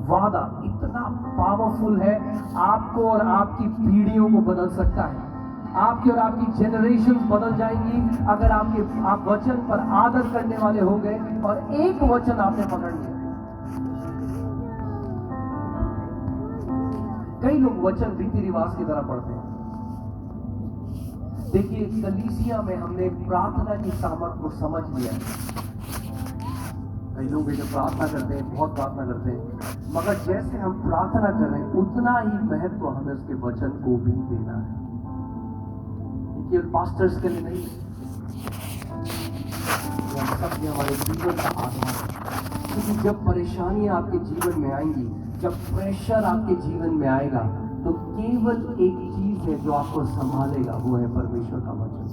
वादा इतना पावरफुल है, आपको और आपकी पीढ़ियों को बदल सकता है। आपकी और आपकी जनरेशन बदल जाएंगी अगर आप वचन पर आदर करने वाले हो गए और एक वचन आपने पकड़ लिया। कई लोग वचन रीति रिवाज की तरह पढ़ते हैं। देखिए, कलीसिया में हमने प्रार्थना की सामर्थ को समझ लिया है। कई लोग जो प्रार्थना करते हैं, बहुत प्रार्थना करते हैं, मगर जैसे हम प्रार्थना कर रहे हैं उतना ही महत्व हमें उसके वचन को भी देना है। केवल पास्टर्स के लिए नहीं, हम सब ये हमारे जीवन का आधार है। क्योंकि जब परेशानियां आपके जीवन में आएंगी, जब प्रेशर आपके जीवन में आएगा, तो केवल एक चीज है जो आपको संभालेगा, वो है परमेश्वर का वचन।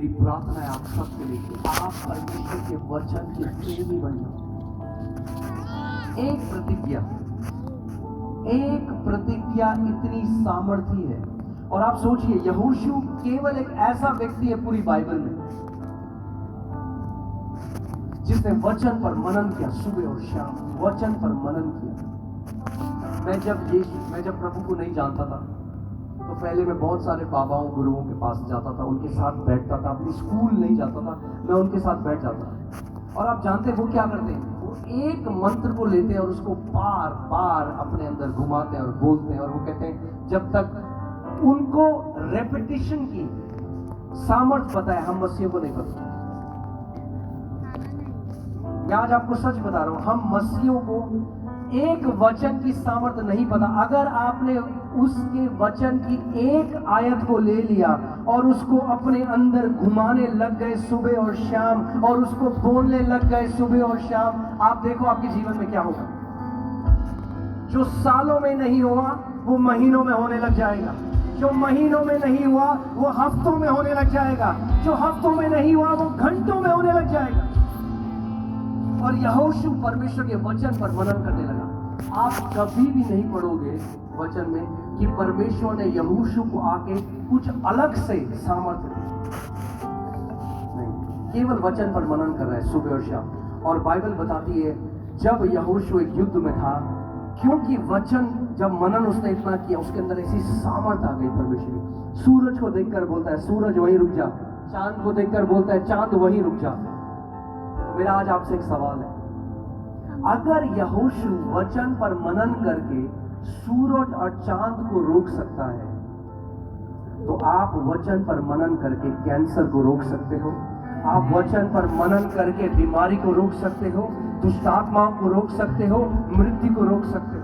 मेरी प्रार्थना है आप सबके लिए कि आप परमेश्वर के वचन के प्रेमी बन जाओ। एक प्रतिज्ञा इतनी सामर्थी है। और आप सोचिए, यहोशू केवल एक ऐसा व्यक्ति है पूरी बाइबल में जिसने वचन पर मनन किया, सुबह और शाम वचन पर मनन किया। मैं जब प्रभु को नहीं जानता था तो पहले मैं बहुत सारे बाबाओं गुरुओं के पास जाता था, उनके साथ बैठता था, अपनी स्कूल नहीं जाता था, मैं उनके साथ बैठ जाता था। और आप जानते हैं वो क्या करते हैं, वो एक मंत्र को लेते हैं और उसको बार बार अपने अंदर घुमाते हैं और बोलते हैं, और वो कहते हैं जब तक उनको रेपिटेशन की सामर्थ पता है, हम मसीह को नहीं पता। मैं आज आपको सच बता रहा हूं, हम मसीहों को एक वचन की सामर्थ नहीं पता। अगर आपने उसके वचन की एक आयत को ले लिया और उसको अपने अंदर घुमाने लग गए सुबह और शाम, और उसको बोलने लग गए सुबह और शाम, आप देखो आपके जीवन में क्या होगा। जो सालों में नहीं हुआ वो महीनों में होने लग जाएगा, जो महीनों में नहीं हुआ वो हफ्तों में होने लग जाएगा, जो हफ्तों में नहीं हुआ वो घंटों में होने लग जाएगा। और यहोशू परमेश्वर के वचन पर मनन करने लगा। आप कभी भी नहीं पढ़ोगे वचन में कि परमेश्वर ने यहोशू को आके कुछ अलग से सामर्थ्य दी, नहीं, केवल वचन पर मनन कर रहा है सुबह और शाम। और बाइबल बताती है जब यहोशू एक युद्ध में था, क्योंकि वचन जब मनन उसने इतना किया, उसके अंदर ऐसी सामर्थ आ गई परमेश्वर की। सूरज को देखकर बोलता है सूरज वहीं रुक जा, चांद को देखकर बोलता है चांद वहीं रुक जा। मेरा आज आपसे एक सवाल है, अगर यहोशू वचन पर मनन करके सूरज और चांद को रोक सकता है, तो आप वचन पर मनन करके कैंसर को रोक सकते हो, आप वचन पर मनन करके बीमारी को रोक सकते हो, दुष्ट आत्माओं को रोक सकते हो, मृत्यु को रोक सकते हो,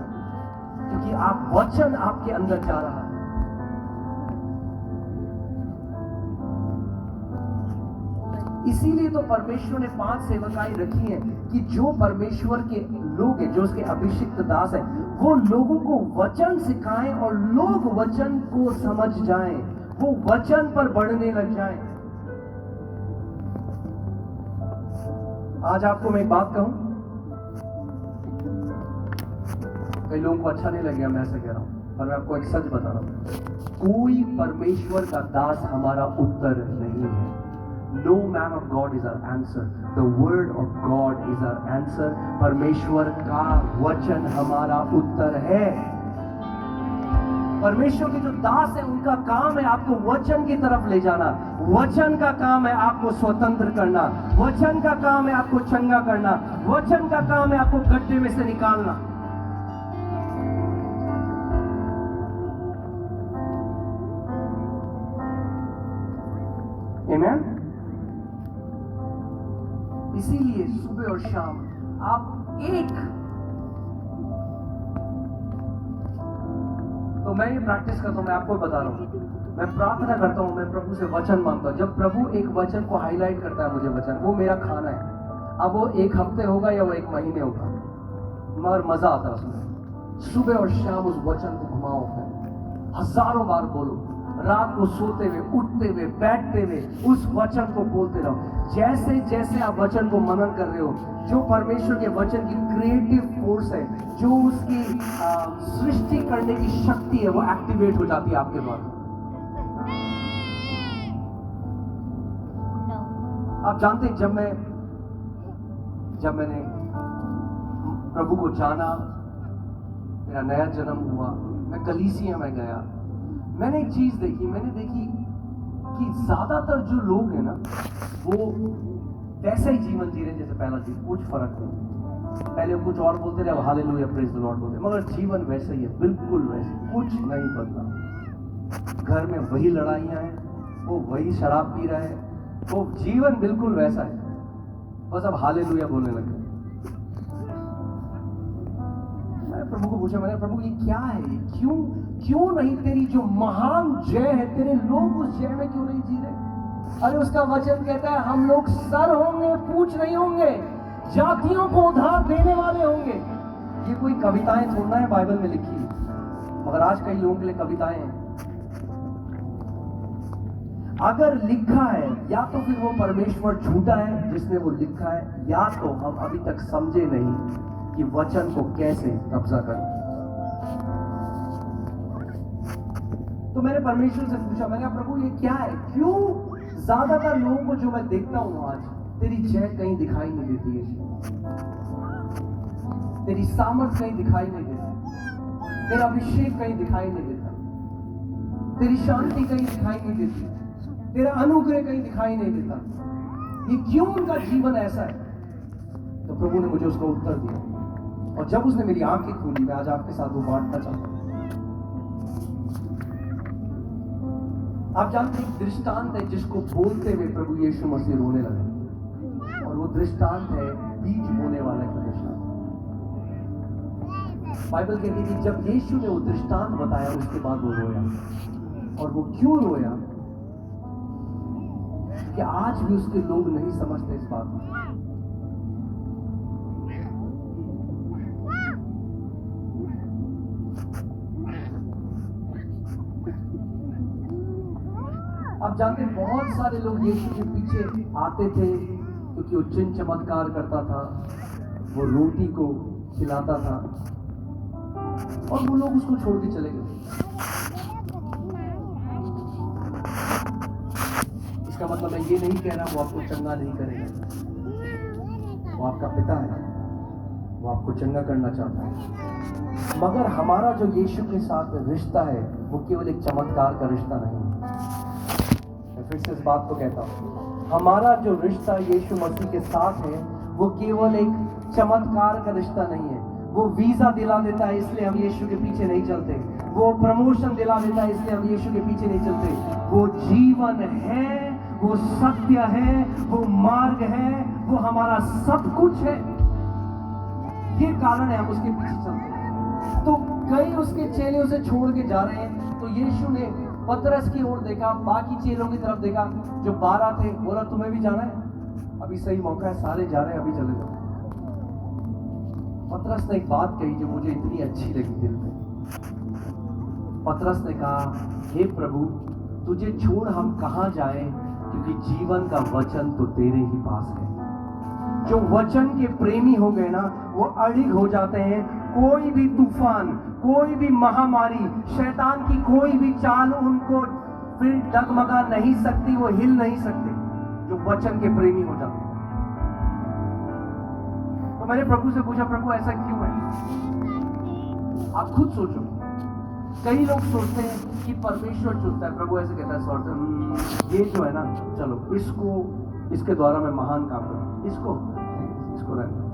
क्योंकि आप वचन आपके अंदर जा रहा है। इसीलिए तो परमेश्वर ने 5 सेवकाएं रखी हैं कि जो परमेश्वर के लोग हैं, जो उसके अभिषिक्त दास हैं, वो लोगों को वचन सिखाएं और लोग वचन को समझ जाएं, वो वचन पर बढ़ने लग जाएं। आज आपको मैं एक बात कहूं, कई लोगों को अच्छा नहीं लगेगा मैं ऐसा कह रहा हूं, पर मैं आपको एक सच बता रहा हूं, कोई परमेश्वर का दास हमारा उत्तर नहीं है। No man of God is our answer. The word of God is our answer. परमेश्वर का वचन हमारा उत्तर है। परमेश्वर के जो दास है उनका काम है आपको वचन की तरफ ले जाना, वचन का काम है आपको स्वतंत्र करना, वचन का काम है आपको चंगा करना, वचन का काम है आपको गड्ढे में से निकालना। Amen? इसीलिए सुबह और शाम आप तो मैं ये प्रैक्टिस करता हूं, मैं आपको बता रहा हूं, मैं प्रार्थना करता हूं, मैं प्रभु से वचन मांगता हूं। जब प्रभु एक वचन को हाईलाइट करता है मुझे वचन, वो मेरा खाना है। अब वो 1 हफ्ते होगा या वो 1 महीने होगा, मगर मजा आता है उसमें। सुबह और शाम उस वचन को घुमाओ, हजारों बार बोलो, रात को सोते हुए, उठते हुए, बैठते हुए उस वचन को बोलते रहो। जैसे जैसे आप वचन को मनन कर रहे हो, जो परमेश्वर के वचन की क्रिएटिव फोर्स है, जो उसकी सृष्टि करने की शक्ति है, वो एक्टिवेट हो जाती है आपके पास। आप जानते हैं, जब मैंने प्रभु को जाना, मेरा नया जन्म हुआ, मैं कलीसिया में गया, मैंने एक चीज देखी, कि ज्यादातर जो लोग हैं ना, वो वैसा ही जीवन जी रहे जैसे पहला जी, कुछ फर्क नहीं। पहले कुछ और बोलते रहे, अब हालेलुया प्रेज द लॉर्ड बोलते, मगर जीवन वैसा ही है, बिल्कुल वैसे, कुछ नहीं बदला। घर में वही लड़ाइयां हैं, वो वही शराब पी रहा है, वो जीवन बिल्कुल वैसा है, बस अब हालेलुया बोलने लगे। मैंने प्रभु को पूछा, मैंने प्रभु ये क्या है, ये क्यों नहीं तेरी जो महान जय है, तेरे लोग उस जय में क्यों नहीं जी रहे? अरे उसका वचन कहता है हम लोग सर होंगे, पूछ नहीं होंगे, जातियों को उधार देने वाले होंगे। ये कोई कविताएं थोड़ा है बाइबल में लिखी, मगर आज कई लोगों के लिए कविताएं हैं। अगर लिखा है, या तो फिर वो परमेश्वर झूठा है जिसने वो लिखा है, या तो हम अभी तक समझे नहीं कि वचन को कैसे कब्जा करें। तो मैंने परमेश्वर से पूछा, मैंने कहा प्रभु ये क्या है, क्यों ज्यादातर लोगों को जो मैं देखता हूं आज, तेरी जय कहीं दिखाई नहीं देती है, तेरी सामर्थ कहीं दिखाई नहीं देती, तेरा अभिषेक कहीं दिखाई नहीं देता, तेरी शांति कहीं दिखाई नहीं देती, तेरा अनुग्रह कहीं दिखाई नहीं देता, ये क्यों उनका जीवन ऐसा है? तो प्रभु ने मुझे उसका उत्तर दिया, और जब उसने मेरी आंखें खोली, मैं आज आपके साथ वो बांटना चाहता हूं। आप जानते हैं, एक दृष्टांत है जिसको बोलते हुए प्रभु यीशु मसीह रोने लगे, और वो दृष्टांत है बीज बोने वाले का दृष्टांत। बाइबल कहती है कि जब यीशु ने वो दृष्टांत बताया, उसके बाद वो रोया। और वो क्यों रोया? कि आज भी उसके लोग नहीं समझते इस बात को। आप जानते हैं, बहुत सारे लोग यीशु के पीछे आते थे क्योंकि वो चिन्ह चमत्कार करता था, वो रोटी को खिलाता था, और वो लोग उसको छोड़ के चले गए। इसका मतलब मैं ये नहीं कह रहा वो आपको चंगा नहीं करेगा, वो आपका पिता है, वो आपको चंगा करना चाहता है। मगर हमारा जो यीशु के साथ रिश्ता है, वो केवल एक चमत्कार का रिश्ता नहीं है। मैं फिर से इस बात को कहता हूं, हमारा जो रिश्ता यीशु मसीह के साथ है, वो केवल एक चमत्कार का रिश्ता नहीं है। वो वीजा दिला देता है इसलिए हम यीशु के पीछे नहीं चलते, वो प्रमोशन दिला देता है इसलिए हम यीशु के पीछे नहीं चलते। वो जीवन है, वो सत्य है, वो मार्ग है, वो हमारा सब कुछ है। ये कारण है हम उसके पीछे चलते हैं। तो कई उसके चेले उसे छोड़ के जा रहे हैं, तो यीशु ने पतरस की ओर देखा, बाकी चेलों की तरफ देखा जो 12 थे, बोला तुम्हें भी जाना है? अभी सही मौका है, सारे जा रहे हैं, अभी चले जाओ। पतरस ने एक बात कही जो मुझे इतनी अच्छी लगी दिल में। पतरस ने कहा, हे प्रभु, तुझे छोड़ हम कहां जाएं, क्योंकि जीवन का वचन तो तेरे ही पास है। जो वचन के प्रेमी हो गए ना, वो अड़िग हो जाते हैं। कोई भी तूफान, कोई भी महामारी, शैतान की कोई भी चाल उनको फिर डगमगा नहीं सकती, वो हिल नहीं सकते, जो वचन के प्रेमी हो जाते हैं। तो मैंने प्रभु से पूछा, प्रभु ऐसा क्यों है? आप खुद सोचो। कई लोग सोचते हैं कि परमेश्वर चुनता है, प्रभु ऐसे कहता है स्वर्ग से, ये जो है ना, चलो इसके द्वारा मैं महान काम करूं, इसको रहने,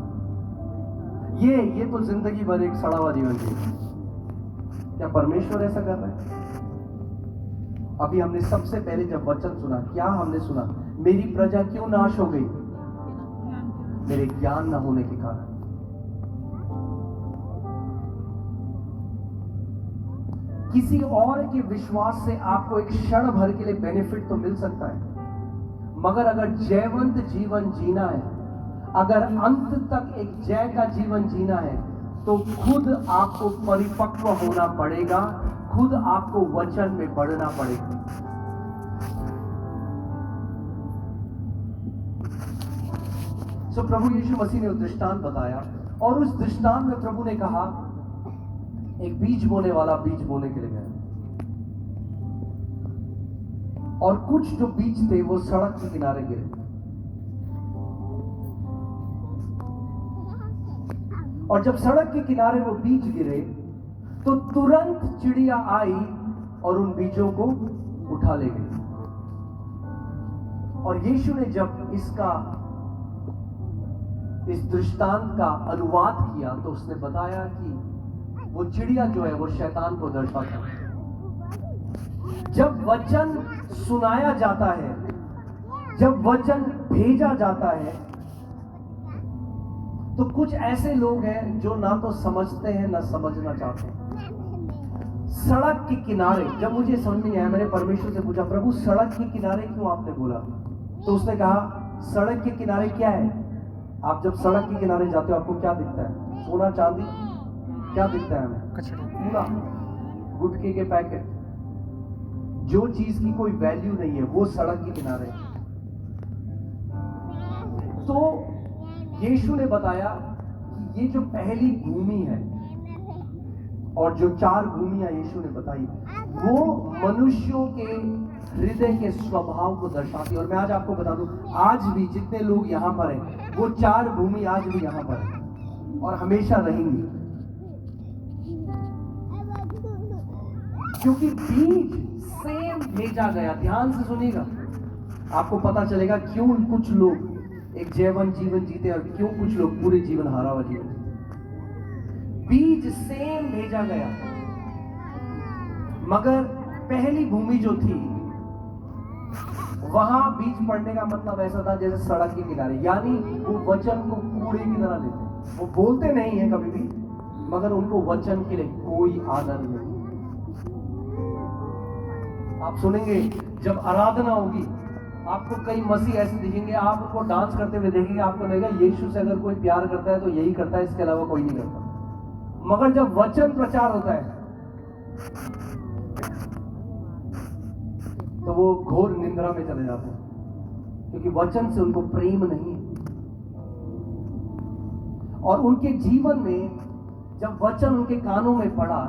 ये तो जिंदगी भर एक सड़ा हुआ जीवन जी। क्या परमेश्वर ऐसा कर रहा है? अभी हमने सबसे पहले जब वचन सुना, क्या हमने सुना? मेरी प्रजा क्यों नाश हो गई? मेरे ज्ञान न होने के कारण। किसी और के विश्वास से आपको एक क्षण भर के लिए बेनिफिट तो मिल सकता है, मगर अगर जयवंत जीवन जीना है, अगर अंत तक एक जय का जीवन जीना है, तो खुद आपको परिपक्व होना पड़ेगा, खुद आपको वचन में बढ़ना पड़ेगा। सो प्रभु यीशु मसीह ने दृष्टांत बताया, और उस दृष्टांत में प्रभु ने कहा, एक बीज बोने वाला बीज बोने के लिए गया, और कुछ जो बीज थे वो सड़क के किनारे गिरे, और जब सड़क के किनारे वो बीज गिरे तो तुरंत चिड़िया आई और उन बीजों को उठा ले गई। और यीशु ने जब इस दृष्टांत का अनुवाद किया, तो उसने बताया कि वो चिड़िया जो है वो शैतान को दर्शाता है। जब वचन सुनाया जाता है, जब वचन भेजा जाता है, तो कुछ ऐसे लोग हैं जो ना तो समझते हैं ना समझना चाहते हैं। सड़क के किनारे, जब मुझे समझ में आया, मैंने परमेश्वर से पूछा, प्रभु सड़क के किनारे क्यों आपने बोला? तो उसने कहा, सड़क के किनारे क्या है? आप जब सड़क के किनारे जाते हो, आपको क्या दिखता है? सोना चांदी? क्या दिखता है हमें? कूड़ा, गुटखे के पैकेट, जो चीज की कोई वैल्यू नहीं है वो सड़क के किनारे है। तो यीशु ने बताया कि ये जो पहली भूमि है और जो 4 भूमियां यीशु ने बताई वो मनुष्यों के हृदय के स्वभाव को दर्शाती है। और मैं आज आपको बता दूं, आज भी जितने लोग यहां पर हैं वो 4 भूमि आज भी यहां पर है और हमेशा रहेंगी, क्योंकि बीज सेम भेजा गया। ध्यान से सुनिएगा, आपको पता चलेगा क्यों कुछ लोग एक जैवन जीवन जीते और क्यों कुछ लोग पूरे जीवन हारा हुआ जीवन जीते। बीज सेम भेजा गया, मगर पहली भूमि जो थी वहां बीज पड़ने का मतलब ऐसा था जैसे सड़क के किनारे, यानी वो वचन को कूड़े की तरह लेते। वो बोलते नहीं है कभी भी, मगर उनको वचन के लिए कोई आदर नहीं। आप सुनेंगे जब आराधना होगी, आपको कई मसीह ऐसे दिखेंगे, आप उनको डांस करते हुए देखेंगे, आपको लगेगा यीशु से अगर कोई प्यार करता है तो यही करता है, इसके अलावा कोई नहीं करता। मगर जब वचन प्रचार होता है तो वो घोर निंद्रा में चले जाते हैं, क्योंकि वचन से उनको प्रेम नहीं है। और उनके जीवन में जब वचन उनके कानों में पड़ा,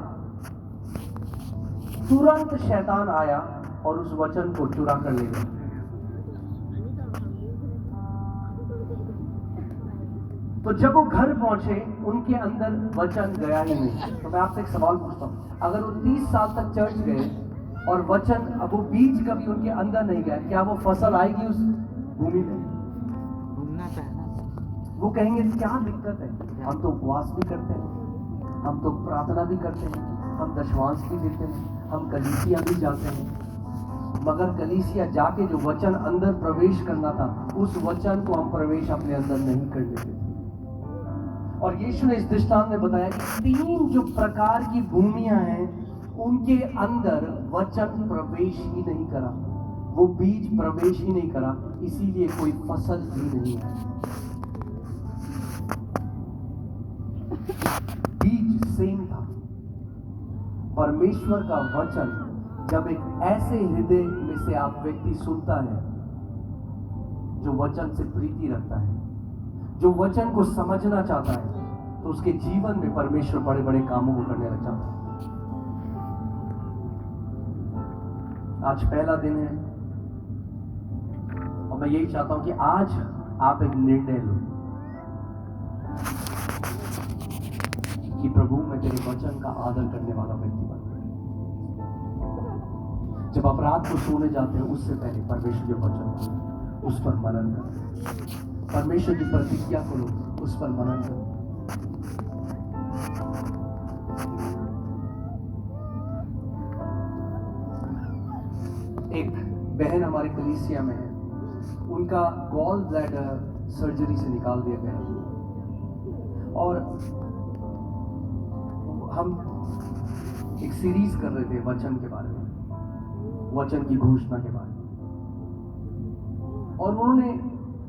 तुरंत शैतान आया और उस वचन को चुरा कर ले गया। तो जब वो घर पहुंचे उनके अंदर वचन गया ही नहीं। तो मैं आपसे एक सवाल पूछता हूं, अगर वो 30 साल तक चर्च गए और वचन, अब वो बीज कभी उनके अंदर नहीं गया, क्या वो फसल आएगी उस भूमि में? वो कहेंगे क्या दिक्कत है, हम तो उपवास भी करते हैं, हम तो प्रार्थना भी करते हैं, हम दशमांश भी देते हैं, हम कलीसिया भी जाते हैं, मगर कलीसिया जाके जो वचन अंदर प्रवेश करना था उस वचन को हम प्रवेश अपने अंदर नहीं कर देते। और यीशु ने इस दृष्टांत में बताया कि 3 जो प्रकार की भूमियां हैं उनके अंदर वचन प्रवेश ही नहीं करा, वो बीज प्रवेश ही नहीं करा, इसीलिए कोई फसल भी नहीं है। बीज सेम था। परमेश्वर का वचन जब एक ऐसे हृदय में से आप व्यक्ति सुनता है जो वचन से प्रीति रखता है, जो वचन को समझना चाहता है, तो उसके जीवन में परमेश्वर बड़े बड़े कामों को करने लग जाता है। आज पहला दिन है और मैं यही चाहता हूं कि आज आप एक निर्णय लो कि प्रभु मैं तेरे वचन का आदर करने वाला व्यक्ति बन। जब आप रात को सोने जाते हैं उससे पहले परमेश्वर के वचन उस पर मनन करो, परमेश्वर की प्रतिज्ञा को लो, उस पर मनन करो। एक बहन हमारे कलीसिया में है, उनका गॉल ब्लैडर सर्जरी से निकाल दिया गया और हम एक सीरीज कर रहे थे वचन के बारे में, वचन की घोषणा के बारे में। और उन्होंने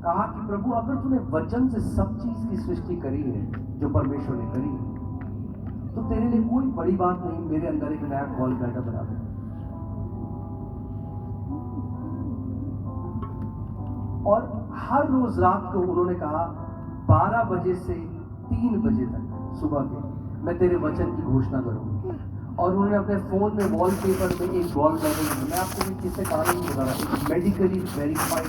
कहा कि प्रभु अगर तूने वचन से सब चीज की सृष्टि करी है जो परमेश्वर ने करी है, तो तेरे लिए कोई बड़ी बात नहीं मेरे अंदर एक नया गॉल ब्लैडर बना दे। और हर रोज रात को उन्होंने कहा 12 बजे से 3 बजे तक सुबह के मैं तेरे वचन की घोषणा करूंगा। और उन्होंने अपने फोन में वॉलपेपर में एक गॉल ब्लैडर, मैं आपको भी किससे कहानी नहीं बता रहा, मेडिकली वेरीफाइड,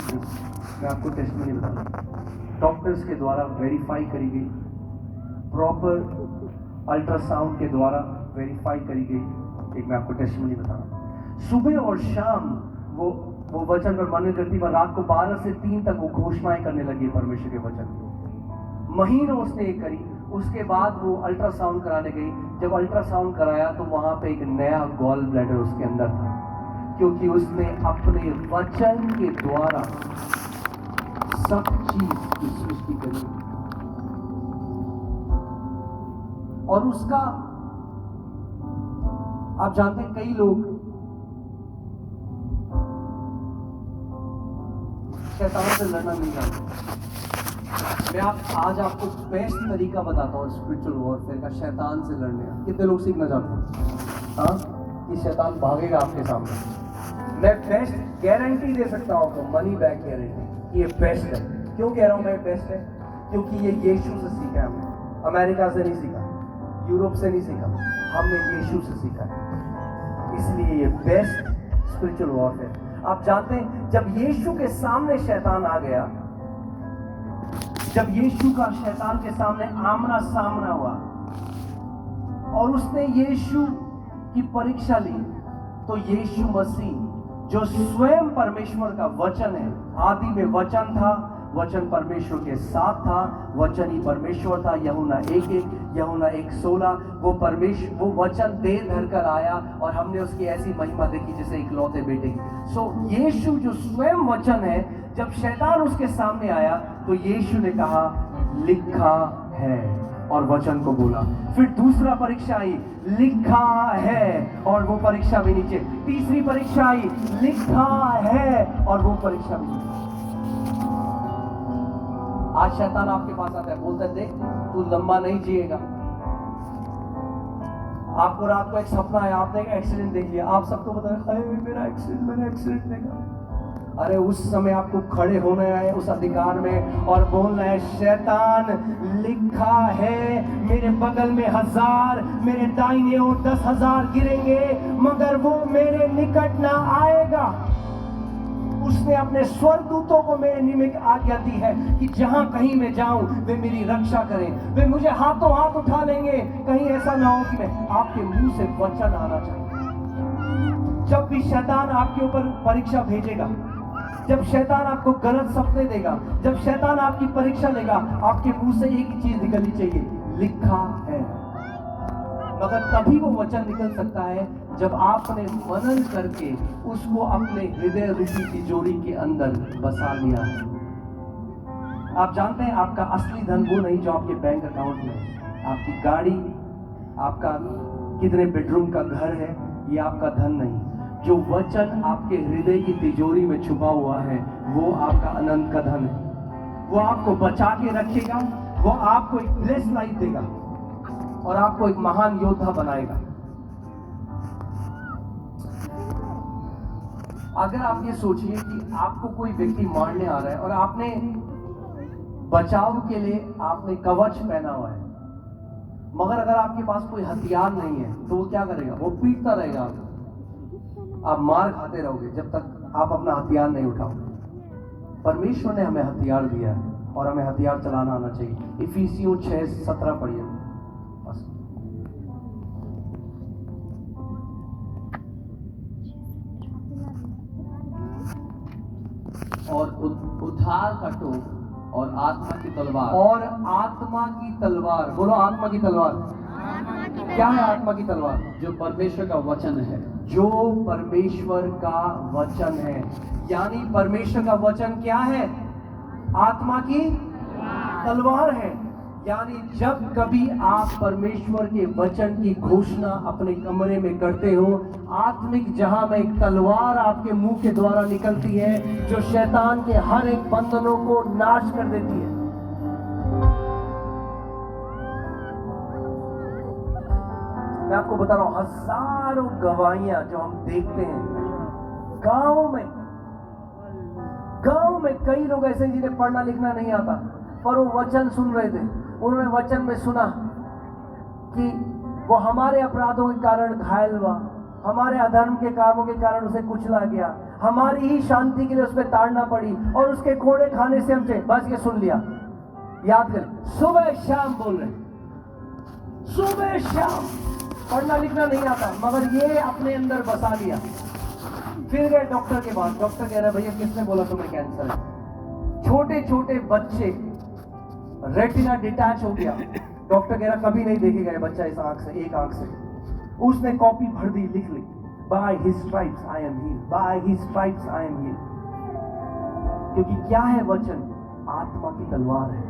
मैं आपको टेस्टमनी बता रहा हूं, डॉक्टर्स के द्वारा वेरीफाई करी गई, प्रॉपर अल्ट्रासाउंड के द्वारा वेरीफाई करी गई, एक मैं आपको टेस्टमनी बता रहा हूं। सुबह और शाम वो वचन पर मनन करती, पर रात को 12 से 3 तक वो घोषणाएं करने लगी परमेश्वर के वचन की। महीनों उसने एक करी, उसके बाद वो अल्ट्रासाउंड कराने गई। जब अल्ट्रासाउंड कराया तो वहां पे एक नया गॉल ब्लैडर उसके अंदर था, क्योंकि उसने अपने वचन के द्वारा सब चीज की सृष्टि करी। और उसका आप जानते हैं कई लोग शैतान से लड़ना नहीं जानते। मैं आज आपको बेस्ट तरीका बताता हूँ स्पिरिचुअल वॉरफेयर का, शैतान से लड़ने का। कितने लोग सीखना चाहते हैं? हाँ, कि शैतान भागेगा आपके सामने। मैं बेस्ट गारंटी दे सकता हूं आपको, मनी बैक गारंटी, ये बेस्ट है। क्यों कह रहा हूं मैं बेस्ट है? क्योंकि ये यीशु से सीखा है हमने, अमेरिका से नहीं सीखा, यूरोप से नहीं सीखा, हमने यीशु से सीखा है। इसलिए ये बेस्ट स्पिरिचुअल वॉरफेयर। आप जानते हैं जब यीशु के सामने शैतान आ गया, जब यीशु का शैतान के सामने आमना सामना हुआ और उसने यीशु की परीक्षा ली, तो यीशु मसीह जो स्वयं परमेश्वर का वचन है, आदि में वचन था, वचन परमेश्वर के साथ था, वचन ही परमेश्वर था। यूहन्ना 1:16 वो वचन देह धर कर आया और हमने उसकी ऐसी महिमा देखी जैसे इकलौते बेटे की। सो यीशु जो स्वयं वचन है, जब शैतान उसके सामने आया तो यीशु ने कहा लिखा है और वचन को बोला। फिर दूसरा परीक्षा आई, लिखा है और वो परीक्षा भी नीचे। तीसरी परीक्षा आई, लिखा है और वो परीक्षा भी नीचे। आज शैतान आपके पास आता है, बोलता है देख तू लंबा नहीं जिएगा। आपको रात को एक सपना है, आपने एक एक्सीडेंट देख लिया, आप सबको बता रहे मैंने एक्सीडेंट देखा। अरे उस समय आपको खड़े होना है उस अधिकार में और बोलना है शैतान लिखा है, मेरे बगल में 1000, मेरे दाहिने ओर 10,000 गिरेंगे मगर वो मेरे निकट ना आएगा। उसने अपने स्वर्गदूतों को मेरे निमित्त आज्ञा दी है कि जहां कहीं मैं जाऊं वे मेरी रक्षा करें, वे मुझे हाथों हाथ उठा लेंगे। कहीं ऐसा ना हो कि मैं आपके मुंह से वचन आना चाहिए। जब भी शैतान आपके ऊपर परीक्षा भेजेगा, जब शैतान आपको गलत सपने देगा, जब शैतान आपकी परीक्षा लेगा, आपके मुंह से एक ही चीज निकलनी चाहिए, लिखा है। मगर तभी वो वचन निकल सकता है जब आपने मनन करके उसको अपने हृदय रूपी तिजोरी के अंदर बसा लिया है। आप जानते हैं आपका असली धन वो नहीं जो आपके बैंक अकाउंट में, आपकी गाड़ी, आपका कितने बेडरूम का घर है, ये आपका धन नहीं। जो वचन आपके हृदय की तिजोरी में छुपा हुआ है वो आपका अनंत का धन है। वो आपको बचा के रखेगा, वो आपको एक ब्लेस लाइफ देगा और आपको एक महान योद्धा बनाएगा। अगर आप ये सोचिए कि आपको कोई व्यक्ति मारने आ रहा है और आपने बचाव के लिए आपने कवच पहना हुआ है, मगर अगर आपके पास कोई हथियार नहीं है तो वो क्या करेगा? वो पीटता रहेगा आपको, आप मार खाते रहोगे जब तक आप अपना हथियार नहीं उठाओगे। परमेश्वर ने हमें हथियार दिया है और हमें हथियार चलाना आना चाहिए। इफिसियों 6:17 पढ़िए बस। और उद्धार का टोप और आत्मा की तलवार, और आत्मा की तलवार, बोलो आत्मा की तलवार। क्या है आत्मा की तलवार? जो परमेश्वर का वचन है। जो परमेश्वर का वचन है। यानी परमेश्वर का वचन क्या है? आत्मा की तलवार है। यानी जब कभी आप परमेश्वर के वचन की घोषणा अपने कमरे में करते हो, आत्मिक जहां में एक तलवार आपके मुंह के द्वारा निकलती है जो शैतान के हर एक बंधनों को नाश कर देती है। मैं आपको बता रहा हूं, हजारों गवाहियां जो हम देखते हैं गांव में कई लोग ऐसे जिन्हें पढ़ना लिखना नहीं आता, पर वो वचन सुन रहे थे। उन्होंने वचन में सुना कि वो हमारे अपराधों के कारण घायल हुआ, हमारे अधर्म के कामों के कारण उसे कुचला गया, हमारी ही शांति के लिए उस पर ताड़ना पड़ी और उसके कोड़े खाने से हमसे, बस ये सुन लिया, याद कर, सुबह शाम बोल रहे, सुबह शाम पढ़ना लिखना नहीं आता, मगर ये अपने अंदर बसा लिया। फिर गए डॉक्टर के पास, डॉक्टर कह रहा है भैया किसने बोला तुम्हें कैंसर है? छोटे छोटे बच्चे, रेटिना डिटैच हो गया। डॉक्टर कह रहा कभी नहीं देखेगा ये बच्चा इस आंख से, एक आंख से। उसने कॉपी भर दी, लिख ली, by his stripes I am healed, by his stripes I am healed. क्योंकि क्या है वचन? आत्मा की तलवार है।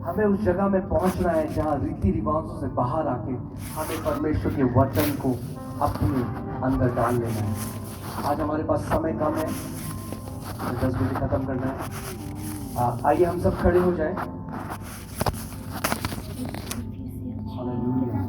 हमें उस जगह में पहुंचना है जहां रीति रिवाजों से बाहर आके हमें परमेश्वर के वचन को अपने अंदर डाल लेना है। आज हमारे पास समय कम है, 10 बजे खत्म करना है। आइए हम सब खड़े हो जाएं। हालेलुया।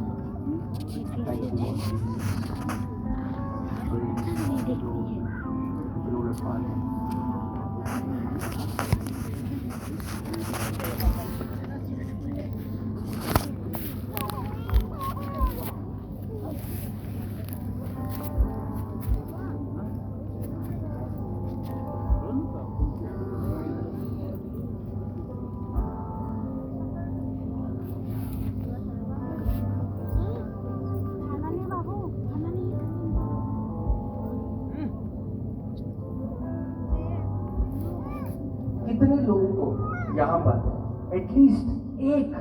खाना नहीं बाबू, खाना नहीं। कितने लोगों को यहाँ पर एटलीस्ट एक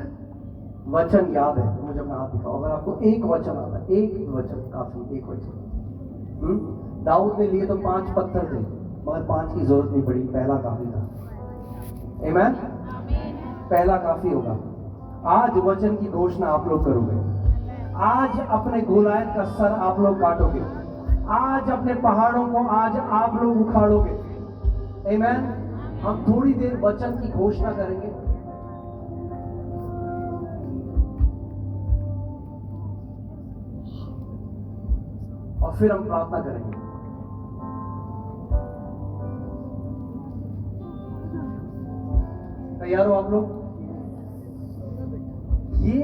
वचन याद है? मुझे अपना हाथ दिखाओ। अगर आपको एक वचन आता है, एक वचन काफी, एक वचन। दाऊद ने लिए तो 5 पत्थर थे, मगर 5 की जरूरत नहीं पड़ी, पहला काफी था। आमीन। पहला काफी होगा। आज वचन की घोषणा आप लोग करोगे। आज अपने गोलायत का सर आप लोग काटोगे। आज अपने पहाड़ों को आज आप लोग उखाड़ोगे। आमीन। हम थोड़ी देर वचन की घोषणा करेंगे। और फिर हम प्रार्थना करेंगे। तैयार हो आप लोग? ये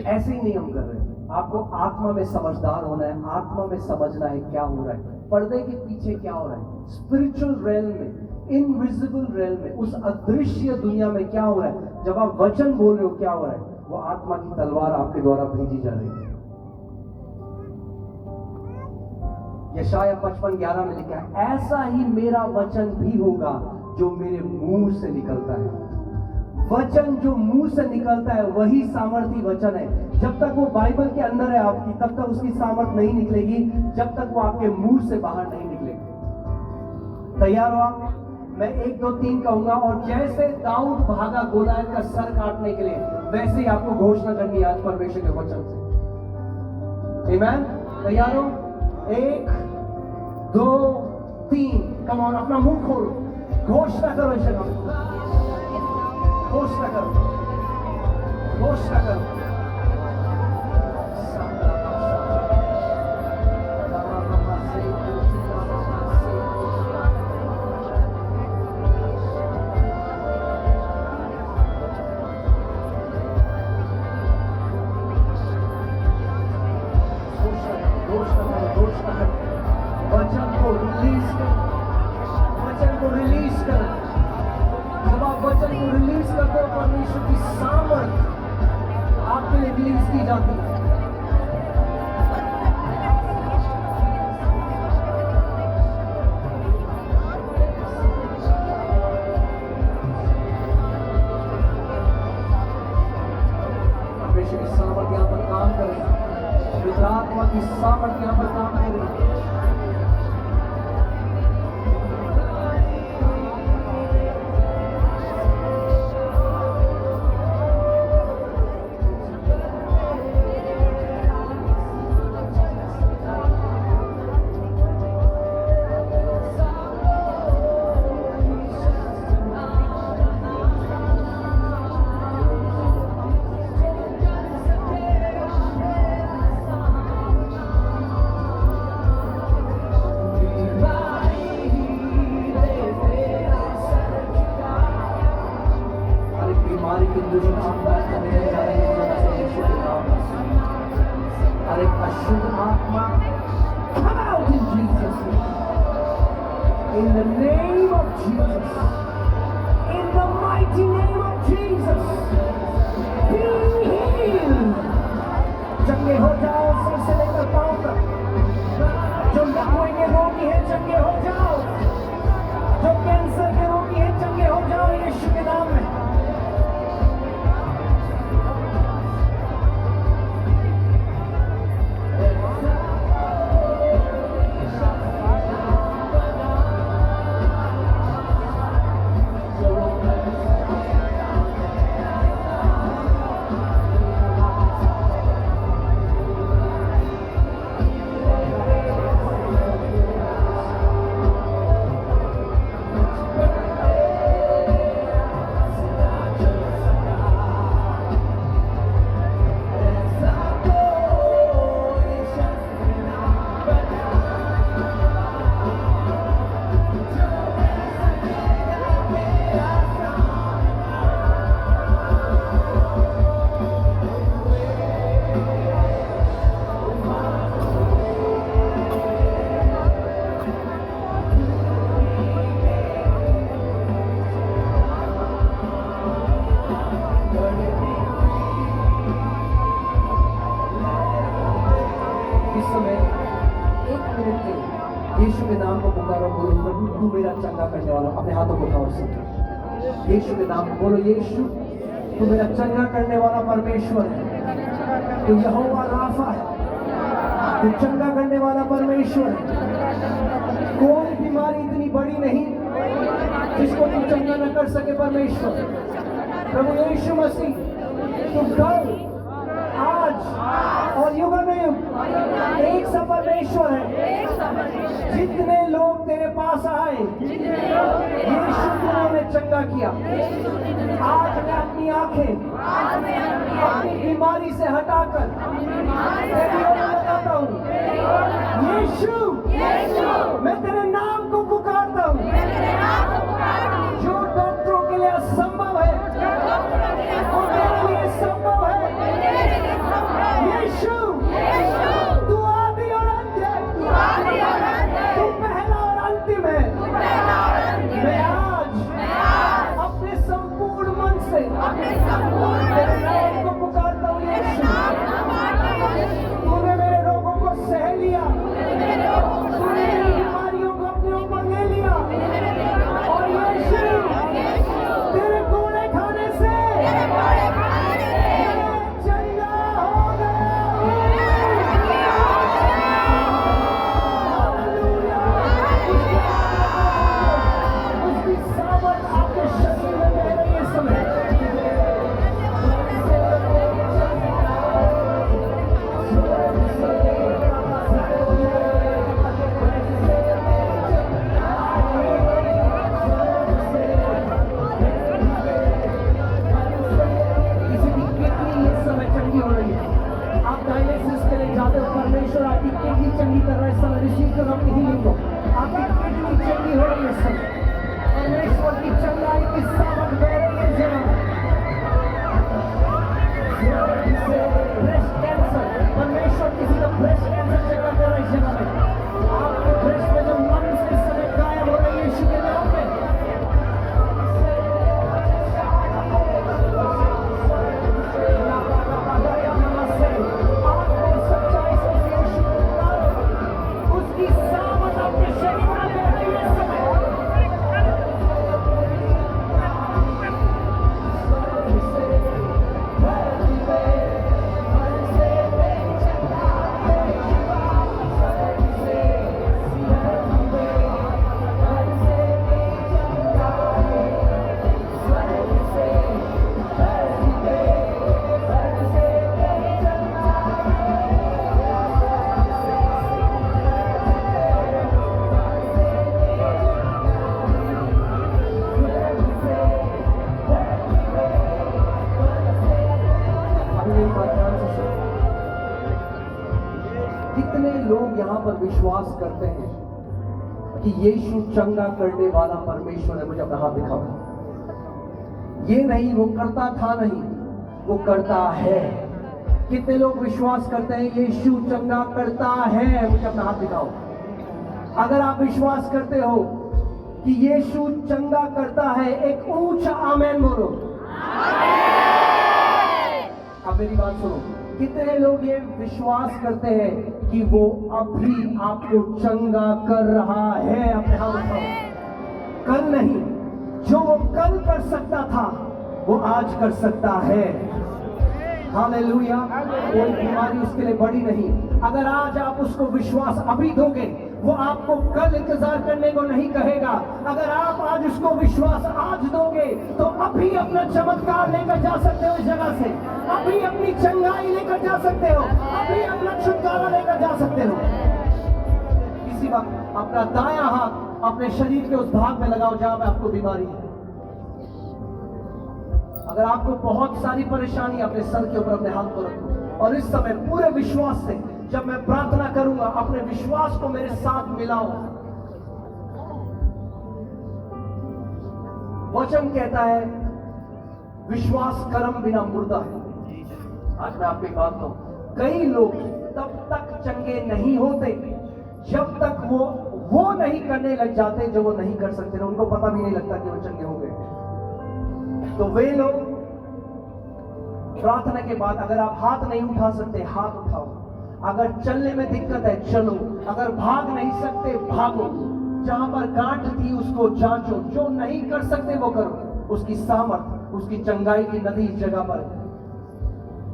ऐसे ही नहीं हम कर रहे। आपको आत्मा में समझदार होना है, आत्मा में समझना है क्या हो रहा है, पर्दे के पीछे क्या हो रहा है, स्पिरिचुअल रेल में, इनविजिबल रेल में, उस अदृश्य दुनिया में क्या हो रहा है। जब आप वचन बोल रहे हो क्या हो रहा है? वो आत्मा की तलवार आपके द्वारा भेजी जा रही है। यशायाह 55:11 में लिखा है, ऐसा ही मेरा वचन भी होगा जो मेरे मुंह से निकलता है। वचन जो मुंह से निकलता है वही सामर्थी वचन है। जब तक वो बाइबल के अंदर है आपकी, तब तक उसकी सामर्थ नहीं निकलेगी, जब तक वो आपके मुंह से बाहर नहीं निकलेगी। तैयार हो आप? मैं 1 2 3 कहूंगा और जैसे दाऊद भागा गोलायत का सर काटने के लिए, वैसे ही आपको घोषणा करनी है आज परमेश्वर के वचन से। आमीन। तैयार हो? 1 2 3 कम ऑन, अपना मुंह खोलो, घोषणा करो इसे, घोषणा करो, घोषणा करो। वचन को रिलीज करो, वचन को रिलीज करो। जब आप वचन को रिलीज करते हो, परमेश्वर की सामर्थ आपके लिए रिलीज की जाती है। परमेश्वर की सामर्थ यहाँ पर काम कर रही है, पवित्र आत्मा की सामर्थ यहाँ पर काम कर रही है। In the name of Jesus, in the mighty name of Jesus, be healed. चंगे हो जाओ सिर से लेकर पांव तक। जो लकवे के रोगी हैं चंगे हो जाओ, जो कैंसर के रोगी हैं चंगे हो जाओ यीशु के नाम में। चंगा करने वाला हूं। अपने हाथों को उठाओ सब, यीशु के नाम में बोलो, यीशु तू मेरा चंगा करने वाला परमेश्वर है, तू यहोवा राफा है, तू चंगा करने वाला परमेश्वर है। कोई बीमारी इतनी बड़ी नहीं जिसको तू चंगा न कर सके परमेश्वर। प्रभु यीशु मसीह तू कल, आज और युग में एक सा परमेश्वर है। जितने लोग तेरे पास आए यीशु तूने चंगा किया। आज मैं अपनी आंखें अपनी बीमारी से हटाकर तेरी ओर लगाता हूँ। यीशु मैं तेरे नाम को पुकारता हूँ। जो डॉक्टरों के लिए असंभव है वो मेरे लिए संभव है। यीशु तू आदि और अंत है, तू पहला और अंतिम है। मैं आज अपने संपूर्ण मन से तेरे नाम को पुकारता हूँ। यीशु तूने मेरे रोगों को सह लिया, तूने मेरी बीमारियों को अपने ऊपर ले लिया और यीशु तेरे कोड़े खाने से विश्वास करते हैं कि यीशु चंगा करने वाला परमेश्वर है। मुझे अपना हाथ दिखाओ। ये नहीं वो करता था, नहीं वो करता है। कितने लोग विश्वास करते हैं यीशु चंगा करता है? मुझे अपना हाथ दिखाओ। अगर आप विश्वास करते हो कि यीशु चंगा करता है, एक ऊंचा आमेन बोलो। अब मेरी बात सुनो। कितने लोग ये विश्वास करते हैं कि वो अभी आपको चंगा कर रहा है? अपने हाथ उठाओ। कल नहीं, जो वो कल कर सकता था वो आज कर सकता है। हालेलुया। कोई बीमारी उसके लिए बड़ी नहीं। अगर आज आप उसको विश्वास अभी दोगे, वो आपको कल इंतजार करने को नहीं कहेगा। अगर आप आज उसको विश्वास आज दोगे तो अभी अपना चमत्कार लेकर जा सकते हो इस जगह से। अभी अपनी चंगाई लेकर जा सकते हो, अभी अपना छुटकारा लेकर जा सकते हो। इसी वक्त अपना दायां हाथ अपने शरीर के उस भाग में लगाओ जहां पे आपको बीमारी है। अगर आपको बहुत सारी परेशानी, अपने सर के ऊपर अपने हाथ को रखो और इस समय पूरे विश्वास से जब मैं प्रार्थना करूंगा अपने विश्वास को मेरे साथ मिलाओ। वचन कहता है विश्वास कर्म बिना मुर्दा है। आज मैं आपको एक बात कहूं, कई लोग तब तक चंगे नहीं होते जब तक वो नहीं करने लग जाते जो वो नहीं कर सकते। उनको पता भी नहीं लगता कि वो चंगे हो गए। तो वे लोग प्रार्थना के बाद अगर आप हाथ नहीं उठा सकते हाथ उठाओ। अगर चलने में दिक्कत है चलो। अगर भाग नहीं सकते भागो। जहां पर गांठ थी उसको जांचो, जो नहीं कर सकते वो करो। उसकी सामर्थ, उसकी चंगाई की नदी इस जगह पर है।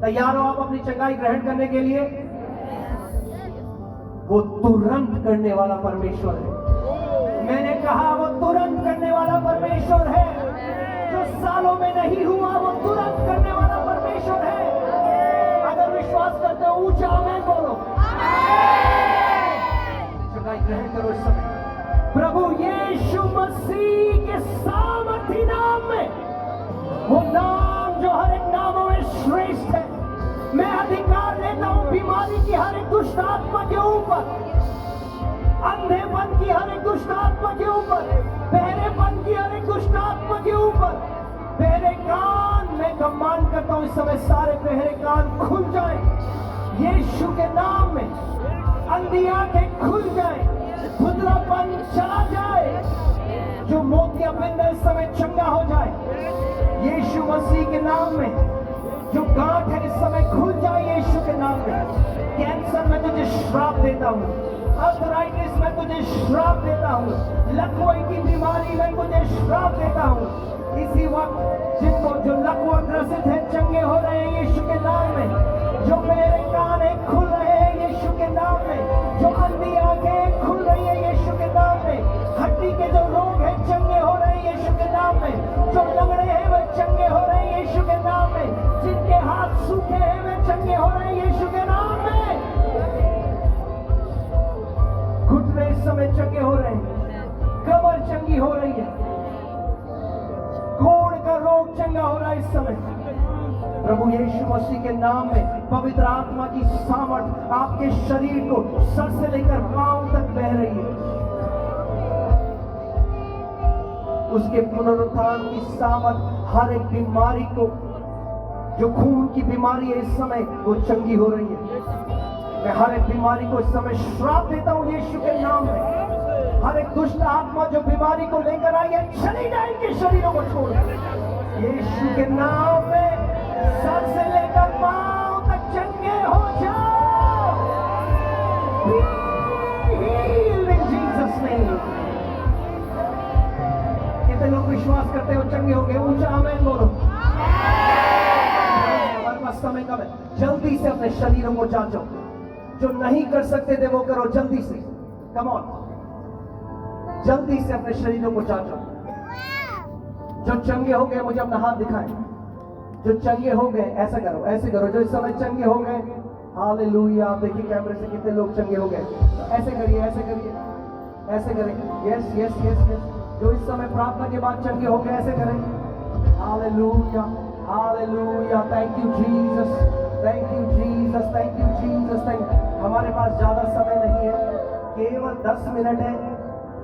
तैयार हो आप अपनी चंगाई ग्रहण करने के लिए? वो तुरंत करने वाला परमेश्वर है। मैंने कहा वो तुरंत करने वाला परमेश्वर है। जो सालों में नहीं हुआ वो तुरंत करने वाला परमेश्वर है। अगर विश्वास करते हो ऊंचा आमीन बोलो। चंगाई ग्रहण करो इस समय प्रभु यीशु मसीह के सामर्थी नाम में, वो नाम जो हर एक नामों में श्रेष्ठ है। मैं अधिकार लेता हूं बीमारी की हर एक दुष्ट आत्मा के ऊपर, अंधेपन की हर एक दुष्ट आत्मा के ऊपर, बहरेपन की हर एक दुष्ट आत्मा के ऊपर। बहरे कान मैं कमांड करता हूं इस समय सारे बहरे कान खुल जाए यीशु के नाम में। अंधी आंखें खुल जाए, धुंधलापन चला जाए, जो मोतियाबिंद इस समय चंगा हो जाए यीशु मसीह के नाम में। जो गांठ है इस समय खुल जाए यीशु के नाम में। कैंसर में तुझे श्राप देता हूं, आर्थराइटिस में तुझे श्राप देता हूं, लकवा की बीमारी में तुझे श्राप देता हूं। इसी वक्त जिनको जो लकवा ग्रसित है चंगे हो रहे हैं यीशु के नाम में। जो मेरे कान है खुल रहे हैं यीशु के नाम में। जो अंधी आंखें खुल रही है यीशु के नाम में। हड्डी के जो रोग है चंगे हो रहे हैं यीशु के नाम में। जो लंगड़े हैं वे चंगे हो रहे हैं यीशु के नाम में। जिनके हाथ सूखे हैं वे चंगे हो रहे हैं यीशु के नाम में। घुटने इस समय चंगे हो रहे हैं, कमर चंगी हो रही है, कोढ़ का रोग चंगा हो रहा है इस समय प्रभु यीशु मसीह के नाम में। पवित्र आत्मा की सामर्थ आपके शरीर को सर से लेकर पांव तक बह रही है। उसके पुनरुत्थान की सामर्थ हर एक बीमारी को, जो खून की बीमारी है इस समय वो चंगी हो रही है। मैं हर एक बीमारी को इस समय श्राप देता हूं यीशु के नाम में। हर एक दुष्ट आत्मा जो बीमारी को लेकर आई है चली जाए इनके शरीरों को छोड़ यीशु के नाम में। सर से लेकर पांव तक चंगे हो जाओ। Be healed in Jesus' name। कितने लोग विश्वास करते हो चंगे हो गए? ऊंचा आमीन बोलो। हमारे पास समय कम है, जल्दी से अपने शरीरों को जांचो। जो नहीं कर सकते थे वो करो जल्दी से। कम ऑन, जल्दी से अपने शरीरों को जांचो। जो चंगे हो गए मुझे अपना हाथ दिखाएं। जो चंगे हो गए ऐसा करो, ऐसे करो। जो इस समय चंगे हो गए, हालेलुया। आप देखिए कैमरे से कितने लोग चंगे हो गए। ऐसे करिए, ऐसे करिए, ऐसे करें। Yes yes yes yes. जो इस समय प्रार्थना के बाद चंगे हो गए ऐसे करें। Hallelujah hallelujah. Thank you Jesus, thank you Jesus, thank you Jesus, thank. हमारे पास ज्यादा समय नहीं है, केवल 10 मिनट है।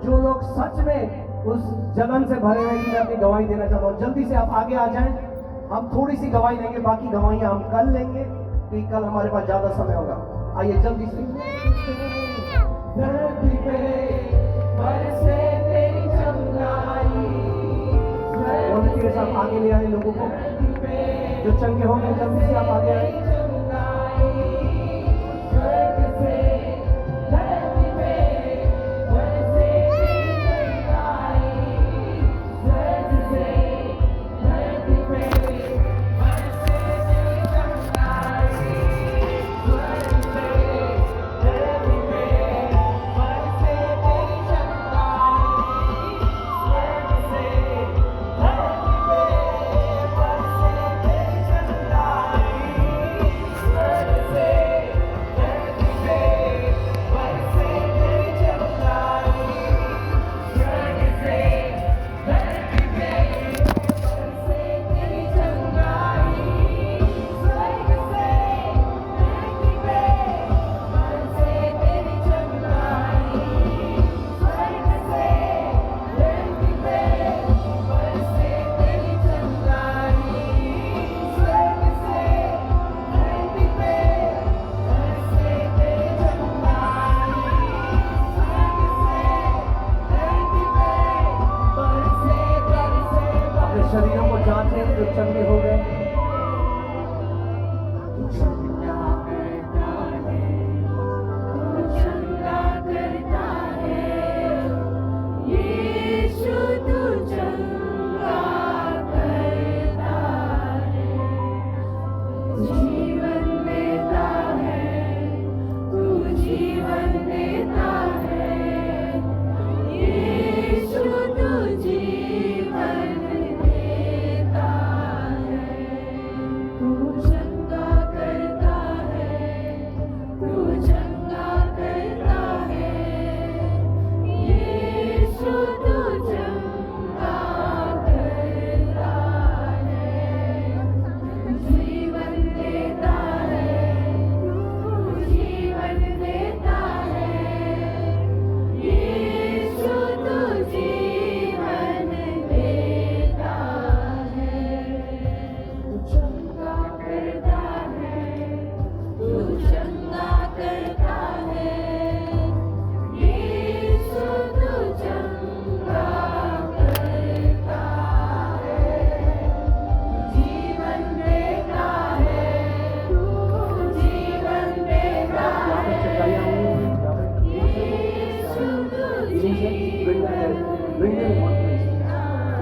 जो लोग सच में उस जलन से भरे हुए कि मैं अपनी गवाही देना चाहता हूँ, जल्दी से आप आगे आ जाएं। हम थोड़ी सी गवाही लेंगे, बाकी गवाहियां हम कल लेंगे क्योंकि कल हमारे पास ज्यादा समय होगा। आइए जल्दी से। धरती पे बरसे तेरी चंगाई। वॉलंटियर्स आप आगे ले आए लोगों को, जो चंगे होंगे जल्दी से आप आगे आए। शरीरों को जांचें जो चंगे हो गए।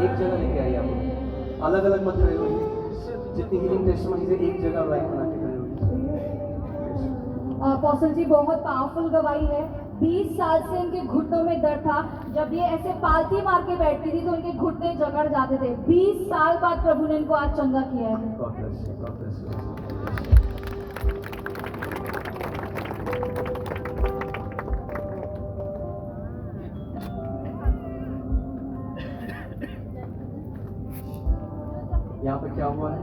एक जगह लेके आइए आप, अलग अलग मत खड़े होइए, जितनी हीलिंग टेस्टिमनी से एक जगह लाइन बना के खड़े होइए। अपोस्टल जी बहुत पावरफुल गवाही है। 20 साल से इनके घुटनों में दर्द था। जब ये ऐसे पालती मार के बैठती थी तो उनके घुटने जकड़ जाते थे। 20 साल बाद प्रभु ने इनको आज चंगा किया है। God bless you, God bless you. यहाँ पे क्या हुआ है?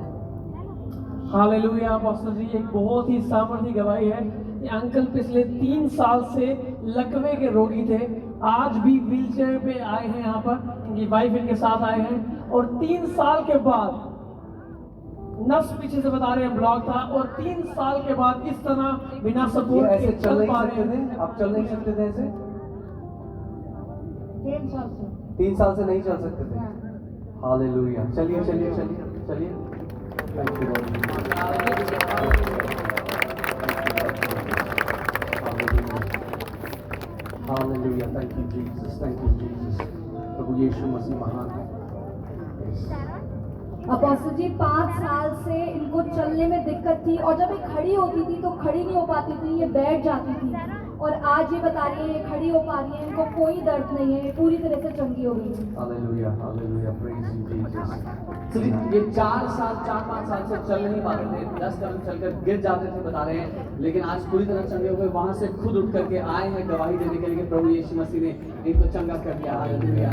हालेलुया अपोस्टल जी, एक बहुत ही सामर्थ्य गवाही है। ये अंकल पिछले 3 साल से लकवे के रोगी थे, आज भी व्हीलचेयर पे आए हैं यहाँ पर, इनकी वाइफ इनके साथ आए हैं और 3 साल के बाद नस पीछे से बता रहे हैं ब्लॉक था और 3 साल के बाद इस तरह बिना ये सपोर्ट ऐसे के चल चल नहीं पा सकते रहे हैं। थे? आप चल नहीं सकते थे ऐसे? 3 साल से 3 साल से नहीं चल सकते थे। हालेलुया। चलिए चलिए चलिए चलिए। Thank you hallelujah. Thank you Jesus, thank you Jesus. प्रभु यीशु मसीह महान है। अपोस्टल जी 5 साल से इनको चलने में दिक्कत थी और जब ये खड़ी होती थी तो खड़ी नहीं हो पाती थी, ये बैठ जाती थी। और आज ये बता रही है ये खड़ी हो पा रही है, इनको कोई दर्द नहीं है, ये पूरी तरह से चंगी हो गई है। Hallelujah, hallelujah. Praise you Jesus. तो ये 4-5 साल से चल नहीं पाते थे, 10 कदम चलकर गिर जाते थे बता रहे हैं, लेकिन आज पूरी तरह चंगे हो गए। वहां से खुद उठ करके आए हैं गवाही देने के लिए कि प्रभु यीशु मसीह ने इनको चंगा कर दिया। हालेलुया।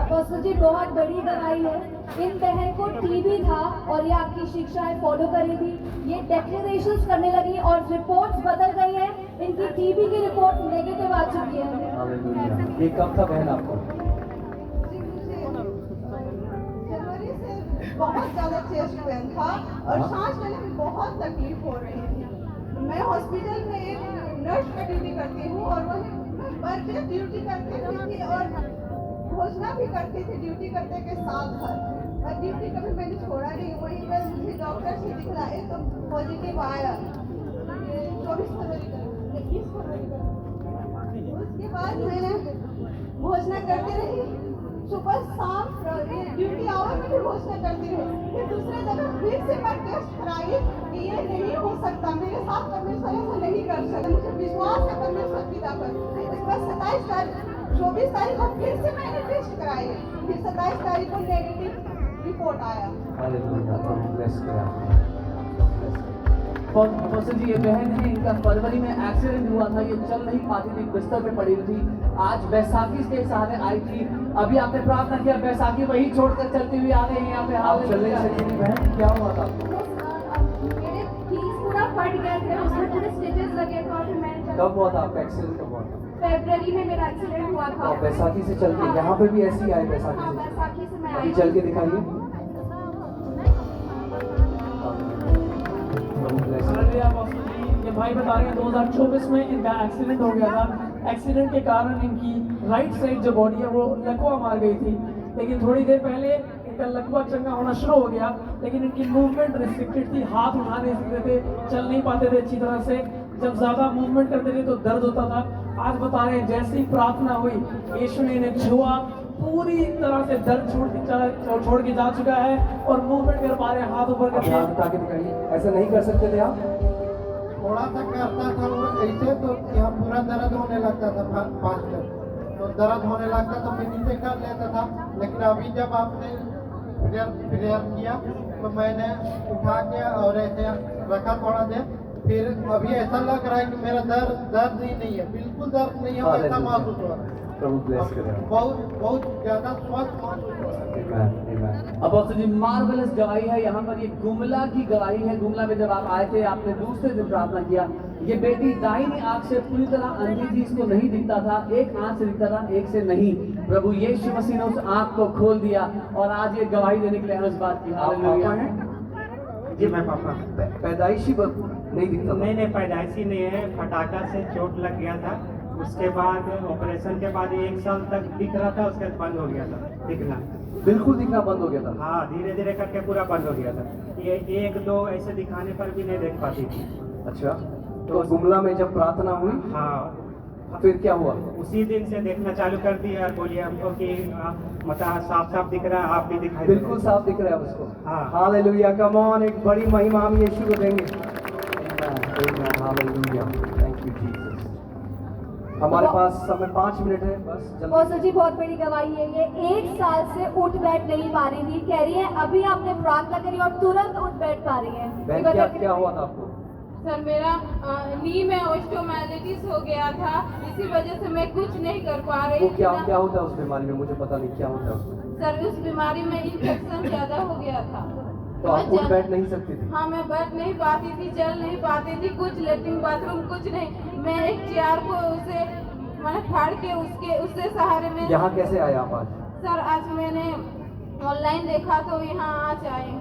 अपोस्टल जी बहुत बड़ी गवाही है। इन बहन को टीबी था और ये आपकी शिक्षाएं फॉलो करी थी, ये डेक्लेरेशंस करने लगी और रिपोर्ट्स बदल गई हैं। इनकी टीबी की रिपोर्ट नेगेटिव आ चुकी है। हालेलुया। ये कब था बहन आपको? जनवरी से बहुत ज़्यादा चेस्ट पेन था और सांस लेने में बहुत तकलीफ हो रही थी। मैं हॉस्पिटल में एक नर्स का ड्यूटी करती हूँ और वहीं पर डे ड्यूटी करती थी और घोषणा भी करती थी ड्यूटी करने के साथ साथ। और ड्यूटी कभी मैंने छोड़ा नहीं। वहीं पर मुझे डॉक्टर से दिखलाए तो पॉजिटिव आया 24 फरवरी को, 21 फरवरी को। उसके बाद मैंने घोषणा करती रही, सुबह शाम ड्यूटी आवर में भी घोषणा करती रही। फिर दूसरे जगह फिर से मैं टेस्ट कराई कि ये नहीं हो सकता, मेरे साथ परमेश्वर ऐसा नहीं कर सकता। मुझे विश्वास है परमेश्वर पिता पर। उसके बाद 24 तारीख को फिर से मैंने टेस्ट कराई, फिर 27 तारीख को नेगेटिव रिपोर्ट आया। हालेलुया। प्रभु ब्लेस करे आपको। अपोस्टल जी ये बहन है, इनका फरवरी में एक्सीडेंट हुआ था, ये चल नहीं पाती थी, बिस्तर पे पड़ी हुई थी। आज बैसाखी के सहारे आई थी। अभी आपने प्रार्थना किया, बैसाखी वही छोड़कर चलती हुई आ रही है यहाँ पे। आप चल नहीं सकती थी बहन? क्या हुआ था आपको? मेरे पीस पूरा फट गए थे, उसमें पूरे स्टिचेस लगे थे और फिर मैंने कब हुआ था आपका एक्सीडेंट? कब हुआ था? फरवरी में मेरा एक्सीडेंट हुआ था। और बैसाखी से चल के यहाँ पे भी ऐसी ही आए बैसाखी हाँ, से? बैसाखी से मैं अभी आई। चल के दिखाइए। प्रभु ब्लेस करे। हालेलुया अपोस्टल जी, ये भाई बता रहे हैं 2024 में इनका एक्सीडेंट हो गया था। एक्सीडेंट के कारण इनकी राइट साइड जो बॉडी है वो लकवा मार गई थी, लेकिन थोड़ी देर पहले इनका लकवा चंगा होना शुरू हो गया, लेकिन इनकी मूवमेंट रिस्ट्रिक्टेड थी, हाथ उठा नहीं सकते थे, चल नहीं पाते थे अच्छी तरह से। जब ज्यादा मूवमेंट करते थे तो दर्द होता था। आज बता रहे हैं जैसे ही प्रार्थना हुई, यीशु ने इन्हें छुआ, पूरी तरह से दर्द छोड़ के जा चुका है और मूवमेंट कर पा रहे हैं, हाथ ऊपर अब हाथ उठा के दिखाइए। ऐसा नहीं कर सकते थे आप? थोड़ा सा करता था वो ऐसे तो यहाँ पूरा दर्द होने लगता था फास्टर, तो दर्द होने लगता तो मैं नीचे कर लेता था। लेकिन अभी जब आपने प्रेयर किया तो मैंने उठा के और ऐसे रखा थोड़ा देर, फिर अभी ऐसा लग रहा है कि मेरा दर्द ही नहीं है, बिल्कुल दर्द नहीं है, ऐसा महसूस हो रहा है। प्रभु ब्लेस करे। बहुत ज्यादा स्वस्थ महसूस हो रहा है। आमेन, आमेन। अपोस्टल जी मार्वेलस गवाही है यहाँ पर। ये गुमला की गवाही है। गुमला में जब आप आए थे, आपने दूसरे दिन प्रार्थना किया। ये बेटी दाहिनी आंख से पूरी तरह अंधी थी, इसको नहीं दिखता था, एक आंख से दिखता था, एक से नहीं। प्रभु यीशु मसीह ने उस आंख को खोल दिया और आज ये गवाही देने के लिए हमें इस बात की। आप पापा हालेलुया। हैं? जी मैं पापा। पैदाइशी नहीं दिखता था? नहीं पैदाइशी नहीं है, फटाका से चोट लग गया था। उसके बाद ऑपरेशन के बाद 1 साल तक दिख रहा था, उसके बाद बंद हो गया था दिखना। बिल्कुल दिखना बंद हो गया था। हाँ, धीरे धीरे करके पूरा बंद हो गया था। ये एक दो ऐसे दिखाने पर भी नहीं देख पाती थी। अच्छा, तो गुमला में जब प्रार्थना हुई हाँ, फिर क्या हुआ? उसी दिन से देखना चालू कर दिया और बोलिए हमको कि मतलब साफ साफ दिख रहा है, आप भी दिखाई दे रहे बिल्कुल साफ दिख रहा है उसको। हाँ। हालेलुया, कम ऑन, एक बड़ी महिमा हम यीशु को देंगे। Hallelujah, thank you Jesus. हमारे पास समय 5 मिनट है बस, जल्दी। और सर जी बहुत बड़ी गवाही है ये, 1 साल से उठ बैठ नहीं पा रही थी, कह रही है अभी आपने प्रार्थना करी और तुरंत उठ बैठ पा रही है। बहन क्या क्या हुआ था आपको? सर मेरा नी में ऑस्टियोमाइलिटिस हो गया था, इसी वजह से मैं कुछ नहीं कर पा रही वो थी क्या ना। क्या होता है उस बीमारी में? मुझे पता नहीं क्या होता है उसमें। सर उस बीमारी में इन्फेक्शन ज्यादा हो गया था। तो आप मैं उठ बैठ नहीं सकती थी? हाँ, मैं बैठ नहीं पाती थी, चल नहीं पाती थी, कुछ लेटरिन बाथरूम कुछ नहीं। मैं एक चेयर को उसे मैंने फाड़ के उससे सहारे में। यहाँ कैसे आए आप आज? सर आज मैंने ऑनलाइन देखा तो यहाँ आज आए।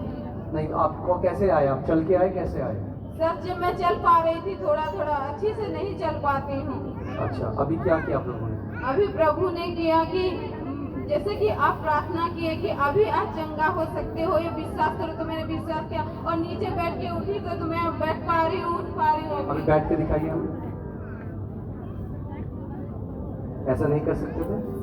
नहीं, आपको कैसे आए? आप चल के आए, कैसे आए? सर जब मैं चल पा रही थी थोड़ा थोड़ा, अच्छी से नहीं चल पाती हूँ। अच्छा, अभी क्या किया आप लोगों ने? अभी प्रभु ने किया कि जैसे कि आप प्रार्थना किए कि अभी आज चंगा हो सकते हो, ये विश्वास करो, तो मैंने विश्वास किया और नीचे बैठ के उठी तो मैं बैठ पा रही हूँ, उठ पा रही हूँ। अभी बैठ के दिखाइए हमें। ऐसा नहीं कर सकते थे?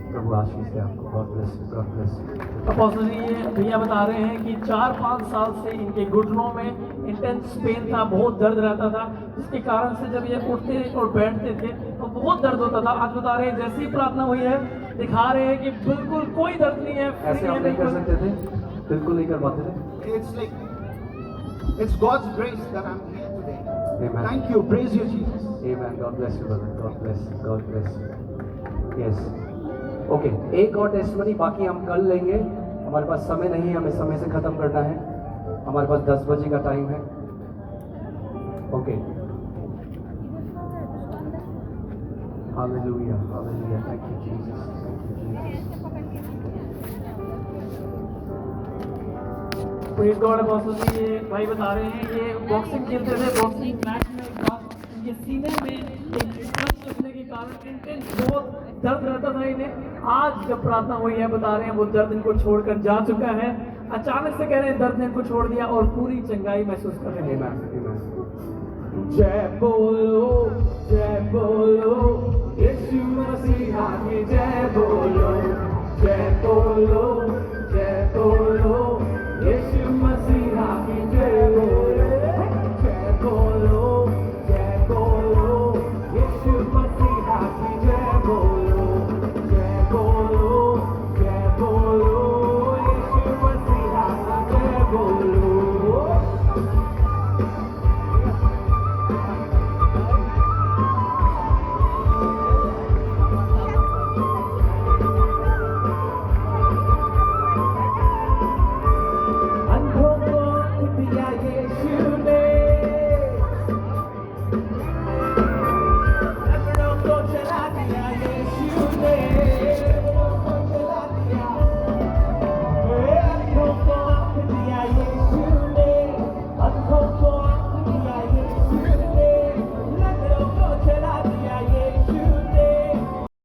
प्रभु आशीष दे आपको, God bless you, God bless you. Apostle ji, ये भैया बता रहे हैं कि 4-5 साल से इनके घुटनों में इंटेंस पेन था, बहुत दर्द रहता था, जिसके कारण से जब ये उठते और बैठते थे तो बहुत दर्द होता था। आज बता रहे हैं जैसी प्रार्थना हुई है, दिखा रहे हैं कि बिल्कुल कोई दर्द नहीं है। ऐसे आप नहीं कर सकते थे? बिल्कुल नहीं कर पाते थे? It's like, it's God's grace that I'm here today. Amen. Thank you, praise you, Jesus. Amen. God bless you, brother. God bless you. God bless you. Yes. Okay, एक और टेस्टमनी, बाकी हम कल लेंगे। हमारे पास समय नहीं है, हमें समय से खत्म करना है। हमारे पास 10 बजे का टाइम है। Okay, hallelujah, hallelujah, thank you Jesus, thank you Jesus. Praise God. Apostle ji, ये भाई बता रहे हैं ये बॉक्सिंग खेलते थे, बॉक्सिंग मैच में एक बार इनके सीने में एक क्रच लगने के कारण इंटेंस बहुत दर्द रहता था इन्हें। आज जब प्रार्थना हुई है, बता रहे हैं वो दर्द इनको छोड़कर जा चुका है। अचानक से कह रहे हैं दर्द ने इनको छोड़ दिया और पूरी चंगाई महसूस कर रहे हैं। जय बोलो, जय बोलो, यीशु मसीहा की जय बोलो, जय बोलो, जय बोलो।